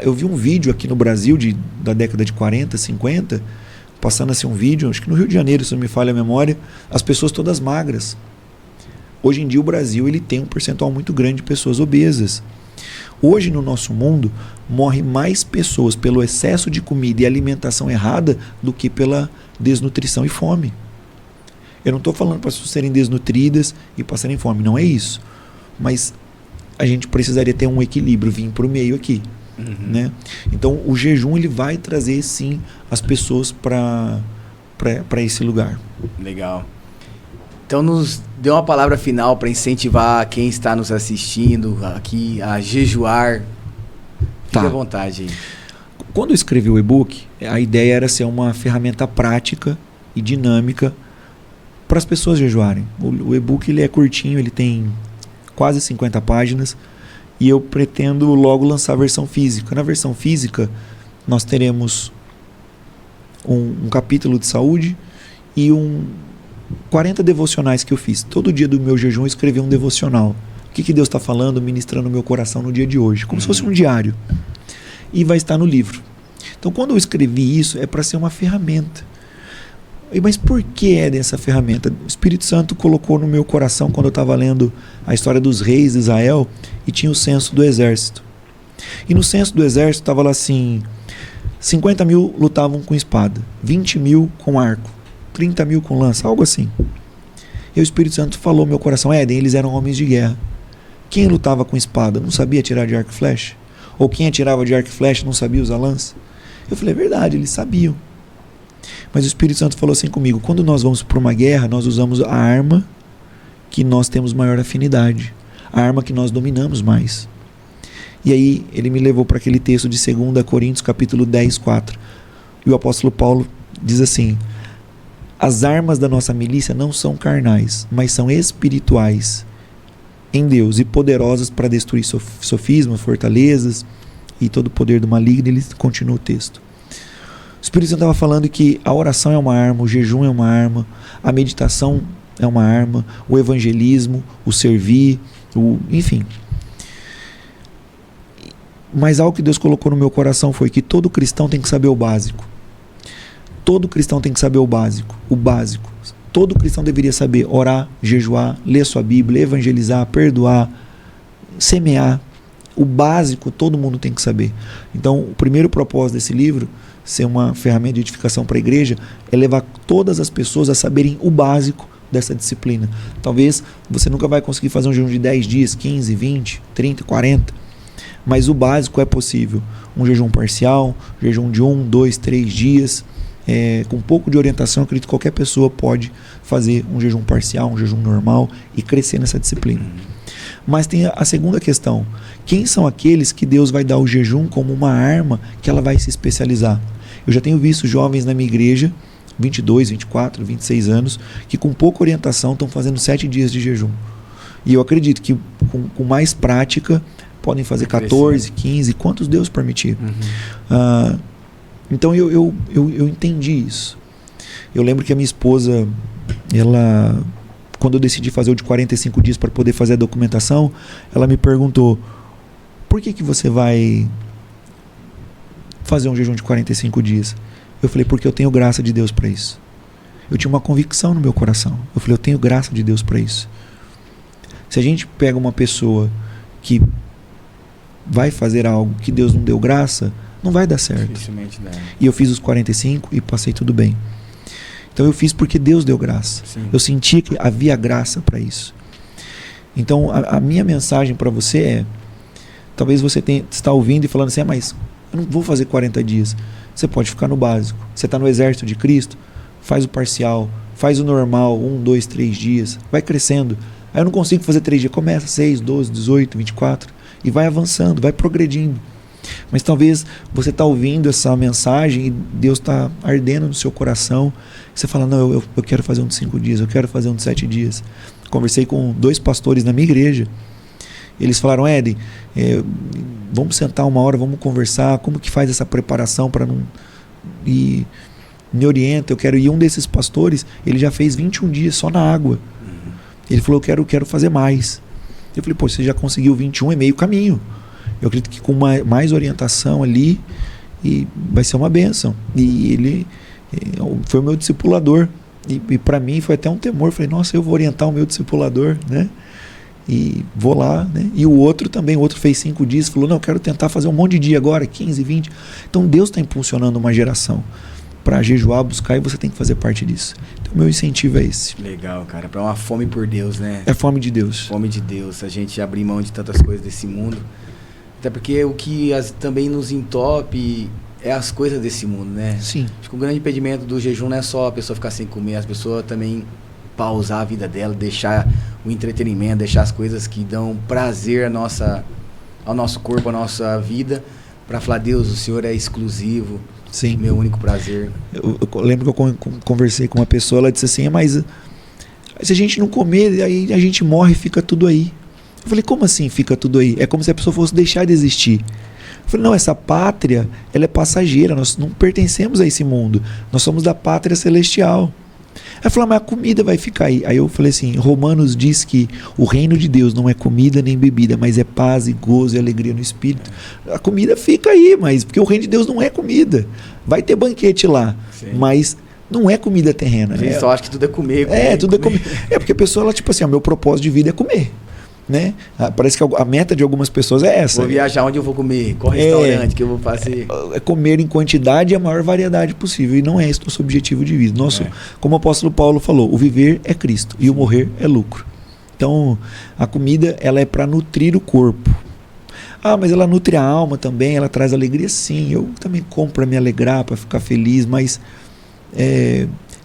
S2: Eu vi um vídeo aqui no Brasil da década de 40, 50, passando assim um vídeo, acho que no Rio de Janeiro, se não me falha a memória, as pessoas todas magras. Hoje em dia o Brasil ele tem um percentual muito grande de pessoas obesas. Hoje no nosso mundo morre mais pessoas pelo excesso de comida e alimentação errada do que pela desnutrição e fome. Eu não estou falando para as pessoas serem desnutridas e passarem fome, não é isso. Mas a gente precisaria ter um equilíbrio, vir para o meio aqui. Né? Então o jejum ele vai trazer sim as pessoas para esse lugar.
S1: Legal. Então nos dê uma palavra final para incentivar quem está nos assistindo aqui a jejuar. Fique à vontade aí.
S2: Quando eu escrevi o e-book, a ideia era ser uma ferramenta prática e dinâmica para as pessoas jejuarem. O e-book ele é curtinho, ele tem quase 50 páginas e eu pretendo logo lançar a versão física. Na versão física nós teremos um capítulo de saúde e 40 devocionais que eu fiz. Todo dia do meu jejum eu escrevi um devocional. O que Deus está falando, ministrando no meu coração no dia de hoje. Como se fosse um diário. E vai estar no livro. Então quando eu escrevi isso, é para ser uma ferramenta. Mas por que é dessa ferramenta? O Espírito Santo colocou no meu coração quando eu estava lendo a história dos reis de Israel e tinha o censo do exército. E no censo do exército estava lá assim, 50 mil lutavam com espada, 20 mil com arco, 30 mil com lança, algo assim. E o Espírito Santo falou no meu coração, Éden, eles eram homens de guerra. Quem lutava com espada não sabia atirar de arco e flecha? Ou quem atirava de arco e flecha não sabia usar lança? Eu falei, é verdade, eles sabiam. Mas o Espírito Santo falou assim comigo, quando nós vamos para uma guerra, nós usamos a arma que nós temos maior afinidade, a arma que nós dominamos mais. E aí ele me levou para aquele texto de 2 Coríntios capítulo 10, 4. E o apóstolo Paulo diz assim, as armas da nossa milícia não são carnais, mas são espirituais em Deus e poderosas para destruir sofismas, fortalezas e todo o poder do maligno. Ele continua o texto. O Espírito Santo estava falando que a oração é uma arma, o jejum é uma arma, a meditação é uma arma, o evangelismo, o servir, enfim. Mas algo que Deus colocou no meu coração foi que todo cristão tem que saber o básico. Todo cristão tem que saber o básico. Todo cristão deveria saber orar, jejuar, ler sua Bíblia, evangelizar, perdoar, semear. O básico todo mundo tem que saber. Então, o primeiro propósito desse livro, ser uma ferramenta de edificação para a igreja, é levar todas as pessoas a saberem o básico dessa disciplina. Talvez você nunca vai conseguir fazer um jejum de 10 dias, 15, 20, 30, 40, mas o básico é possível. Um jejum parcial, jejum de 1, 2, 3 dias, com um pouco de orientação, acredito que qualquer pessoa pode fazer um jejum parcial, um jejum normal e crescer nessa disciplina. Mas tem a segunda questão. Quem são aqueles que Deus vai dar o jejum como uma arma que ela vai se especializar? Eu já tenho visto jovens na minha igreja, 22, 24, 26 anos, que com pouca orientação estão fazendo 7 dias de jejum. E eu acredito que com mais prática podem fazer 14, 15, quantos Deus permitir. Então eu entendi isso. Eu lembro que a minha esposa, quando eu decidi fazer o de 45 dias para poder fazer a documentação, ela me perguntou, por que você vai fazer um jejum de 45 dias? Eu falei, porque eu tenho graça de Deus para isso. Eu tinha uma convicção no meu coração. Eu falei, eu tenho graça de Deus para isso. Se a gente pega uma pessoa que vai fazer algo que Deus não deu graça, não vai dar certo.
S1: Dificilmente dá.
S2: E eu fiz os 45 e passei tudo bem. Então eu fiz porque Deus deu graça. Sim. Eu senti que havia graça para isso. Então a minha mensagem para você é, talvez você está ouvindo e falando assim, mas eu não vou fazer 40 dias. Você pode ficar no básico. Você está no exército de Cristo, faz o parcial, faz o normal, 1, 2, 3 dias, vai crescendo. Aí eu não consigo fazer 3 dias, começa 6, 12, 18, 24 e vai avançando, vai progredindo. Mas talvez você está ouvindo essa mensagem e Deus está ardendo no seu coração. Você fala, não, eu quero fazer um de 5 dias, eu quero fazer um de 7 dias. Conversei com 2 pastores na minha igreja. Eles falaram, Éden, vamos sentar uma hora, vamos conversar, como que faz essa preparação para não... E me orienta, eu quero ir. Um desses pastores, ele já fez 21 dias só na água. Ele falou, eu quero fazer mais. Eu falei, pô, você já conseguiu 21, é meio caminho. Eu acredito que com mais orientação ali, e vai ser uma bênção. E ele foi o meu discipulador. E para mim foi até um temor. Eu falei, nossa, eu vou orientar o meu discipulador, né? e vou lá, né? E o outro também, o outro fez 5 dias, falou, não, eu quero tentar fazer um monte de dia agora, 15, 20. Então Deus está impulsionando uma geração para jejuar, buscar, e você tem que fazer parte disso. Então meu incentivo é esse.
S1: Legal, cara, para uma fome por Deus, né?
S2: É fome de Deus.
S1: Fome de Deus, a gente abrir mão de tantas coisas desse mundo. Até porque o que também nos entope é as coisas desse mundo, né?
S2: Sim.
S1: Acho que o grande impedimento do jejum não é só a pessoa ficar sem comer, as pessoas também pausar a vida dela, deixar o entretenimento, deixar as coisas que dão prazer ao nosso corpo, à nossa vida, para falar, Deus, o Senhor é exclusivo,
S2: Sim.
S1: Meu único prazer.
S2: Eu lembro que eu conversei com uma pessoa, ela disse assim, mas se a gente não comer, aí a gente morre e fica tudo aí. Eu falei, como assim fica tudo aí? É como se a pessoa fosse deixar de existir. Eu falei, não, essa pátria, ela é passageira, nós não pertencemos a esse mundo, nós somos da pátria celestial. Ela falou, mas a comida vai ficar aí. Aí eu falei assim, Romanos diz que o reino de Deus não é comida nem bebida, mas é paz e gozo e alegria no Espírito. A comida fica aí, mas porque o reino de Deus não é comida. Vai ter banquete lá, sim, mas não é comida terrena.
S1: A gente só acha que tudo é comer.
S2: Tudo é comer. É porque a pessoa, ela tipo assim, o meu propósito de vida é comer. Né? Parece que a meta de algumas pessoas é essa.
S1: Vou viajar, onde eu vou comer? Qual restaurante que eu vou fazer?
S2: É comer em quantidade e a maior variedade possível. E não é esse o nosso objetivo de vida. Como o apóstolo Paulo falou, o viver é Cristo e o morrer é lucro. Então, a comida, ela é para nutrir o corpo. Mas ela nutre a alma também, ela traz alegria, sim. Eu também como para me alegrar, para ficar feliz, mas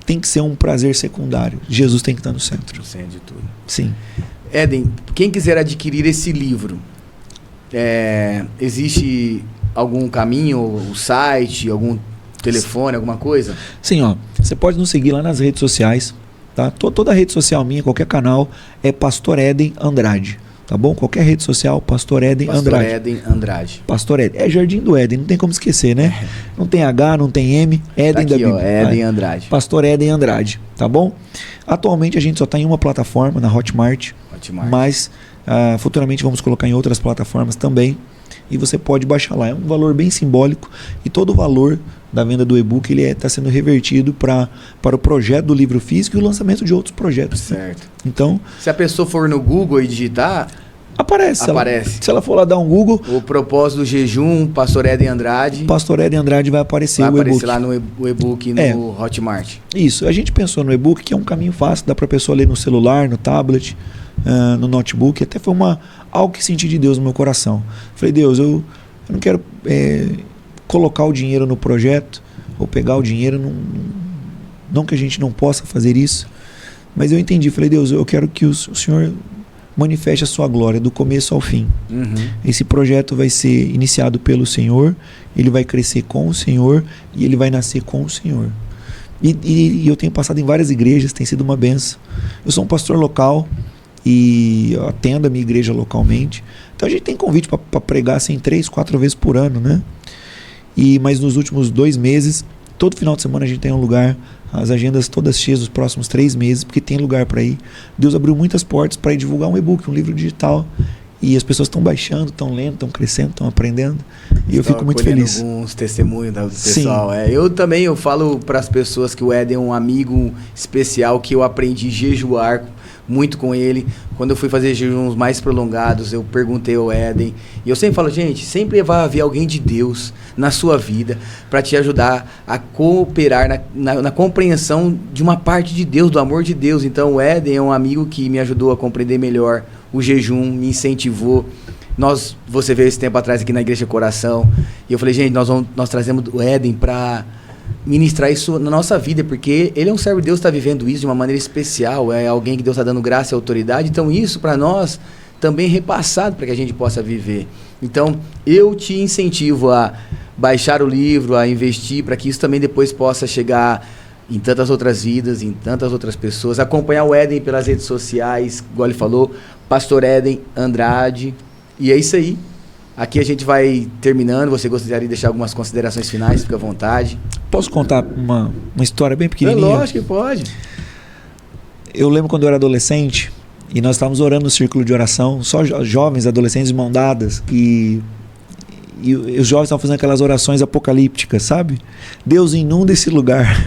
S2: tem que ser um prazer secundário. Jesus tem que estar no centro.
S1: No centro de tudo.
S2: Sim.
S1: Éden, quem quiser adquirir esse livro, existe algum caminho, o site, algum telefone, alguma coisa?
S2: Sim, você pode nos seguir lá nas redes sociais, tá? Toda rede social minha, qualquer canal, é Pastor Éden Andrade, tá bom? Qualquer rede social, Pastor Éden Andrade.
S1: Pastor Éden Andrade.
S2: Pastor Éden, é Jardim do Éden, não tem como esquecer, né? Não tem H, não tem M, Éden
S1: tá aqui,
S2: da Bíblia.
S1: Éden Andrade.
S2: Pastor Éden Andrade, tá bom? Atualmente a gente só está em uma plataforma, na Hotmart. Mas futuramente vamos colocar em outras plataformas também, e você pode baixar lá. É um valor bem simbólico, e todo o valor da venda do e-book ele está sendo revertido para o projeto do livro físico e o lançamento de outros projetos.
S1: Certo.
S2: Então,
S1: se a pessoa for no Google e digitar,
S2: aparece. Se ela for lá dar um Google,
S1: o propósito do jejum, Pastor Éden Andrade.
S2: Pastor Éden Andrade vai aparecer o e-book.
S1: Lá no e-book no Hotmart.
S2: Isso. A gente pensou no e-book que é um caminho fácil, dá para a pessoa ler no celular, no tablet, no notebook. Até foi algo que senti de Deus no meu coração. Falei, Deus, eu não quero colocar o dinheiro no projeto ou pegar o dinheiro. Não que a gente não possa fazer isso, mas eu entendi. Falei, Deus, eu quero que o Senhor manifeste a sua glória do começo ao fim.
S1: Uhum.
S2: Esse projeto vai ser iniciado pelo Senhor, ele vai crescer com o Senhor e ele vai nascer com o Senhor. E eu tenho passado em várias igrejas, tem sido uma benção. Eu sou um pastor local e eu atendo a minha igreja localmente. Então a gente tem convite para pregar assim 3, 4 vezes por ano, né? Mas nos últimos 2 meses, todo final de semana a gente tem um lugar, as agendas todas cheias dos próximos 3 meses, porque tem lugar para ir. Deus abriu muitas portas para ir divulgar um e-book, um livro digital. E as pessoas estão baixando, estão lendo, estão crescendo, estão aprendendo. E eu fico muito feliz.
S1: Alguns testemunhos do pessoal. Eu falo para as pessoas que o Éden é um amigo especial, que eu aprendi a jejuar muito com ele. Quando eu fui fazer jejuns mais prolongados, eu perguntei ao Éden. E eu sempre falo, gente, sempre vai haver alguém de Deus na sua vida para te ajudar a cooperar na compreensão de uma parte de Deus, do amor de Deus. Então o Éden é um amigo que me ajudou a compreender melhor o jejum, me incentivou. Você veio esse tempo atrás aqui na Igreja Coração, e eu falei, gente, nós trazemos o Éden para ministrar isso na nossa vida, porque ele é um servo de Deus, está vivendo isso de uma maneira especial, é alguém que Deus está dando graça e autoridade, então isso para nós também é repassado para que a gente possa viver. Então eu te incentivo a baixar o livro, a investir, para que isso também depois possa chegar em tantas outras vidas, em tantas outras pessoas. Acompanhar o Éden pelas redes sociais, igual ele falou, Pastor Éden Andrade. E é isso aí. Aqui a gente vai terminando. Você gostaria de deixar algumas considerações finais? Fica à vontade.
S2: Posso contar uma história bem pequenininha?
S1: Lógico que pode.
S2: Eu lembro quando eu era adolescente e nós estávamos orando no círculo de oração, só jovens, adolescentes de mão dadas, e os jovens estavam fazendo aquelas orações apocalípticas, sabe? Deus inunda esse lugar.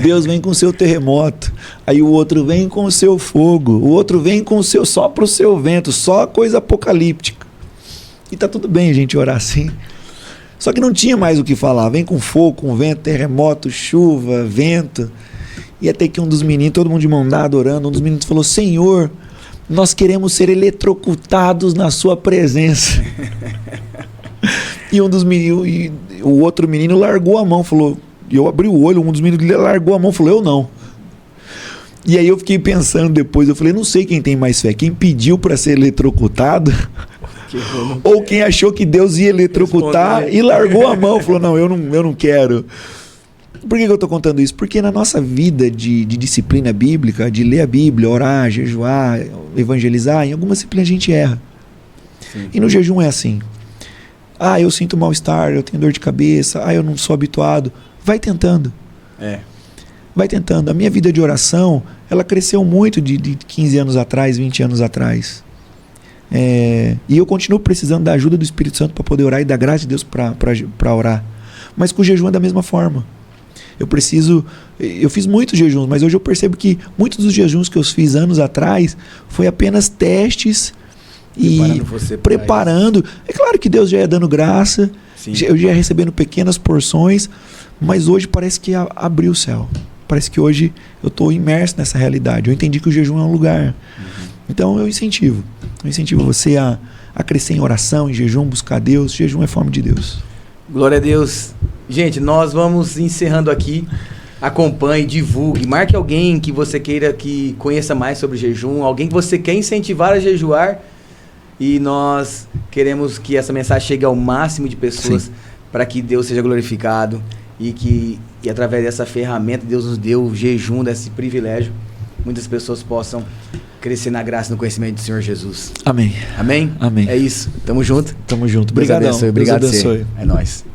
S2: Deus vem com o seu terremoto. Aí o outro vem com o seu fogo. O outro vem com o seu sopra o seu vento. Só coisa apocalíptica. E tá tudo bem a gente orar assim. Só que não tinha mais o que falar. Vem com fogo, com vento, terremoto, chuva, vento. E até que um dos meninos, todo mundo de mão dada orando, um dos meninos falou: Senhor, nós queremos ser eletrocutados na sua presença. E um dos meninos, e o outro menino largou a mão, falou, eu abri o olho, um dos meninos largou a mão, falou: eu não. E aí eu fiquei pensando depois, eu falei: não sei quem tem mais fé, quem pediu para ser eletrocutado ou quem achou que Deus ia eletrocutar e largou a mão, falou: não, eu não quero. Por que eu estou contando isso? Porque na nossa vida de disciplina bíblica, de ler a Bíblia, orar, jejuar, evangelizar, em alguma disciplina a gente erra. Sim. E no jejum é assim: ah, eu sinto mal-estar, eu tenho dor de cabeça, ah, eu não sou habituado. Vai tentando. Vai tentando. A minha vida de oração, ela cresceu muito de 15 anos atrás, 20 anos atrás. E eu continuo precisando da ajuda do Espírito Santo para poder orar e da graça de Deus para orar. Mas com o jejum é da mesma forma. Eu fiz muitos jejuns, mas hoje eu percebo que muitos dos jejuns que eu fiz anos atrás foi apenas testes e preparando. É claro que Deus já ia dando graça, eu já ia recebendo pequenas porções, mas hoje parece que abriu o céu. Parece que hoje eu estou imerso nessa realidade. Eu entendi que o jejum é um lugar. Então eu incentivo você a crescer em oração, em jejum, buscar Deus. Jejum é forma de Deus.
S1: Glória a Deus. Gente, nós vamos encerrando aqui. Acompanhe, divulgue, marque alguém que você queira que conheça mais sobre jejum, alguém que você quer incentivar a jejuar, e nós queremos que essa mensagem chegue ao máximo de pessoas para que Deus seja glorificado e através dessa ferramenta Deus nos deu o jejum, desse privilégio, muitas pessoas possam crescer na graça e no conhecimento do Senhor Jesus.
S2: Amém.
S1: Amém?
S2: Amém.
S1: É isso. Tamo junto.
S2: Tamo junto.
S1: Obrigado. Obrigado.
S2: Deus abençoe.
S1: É nóis.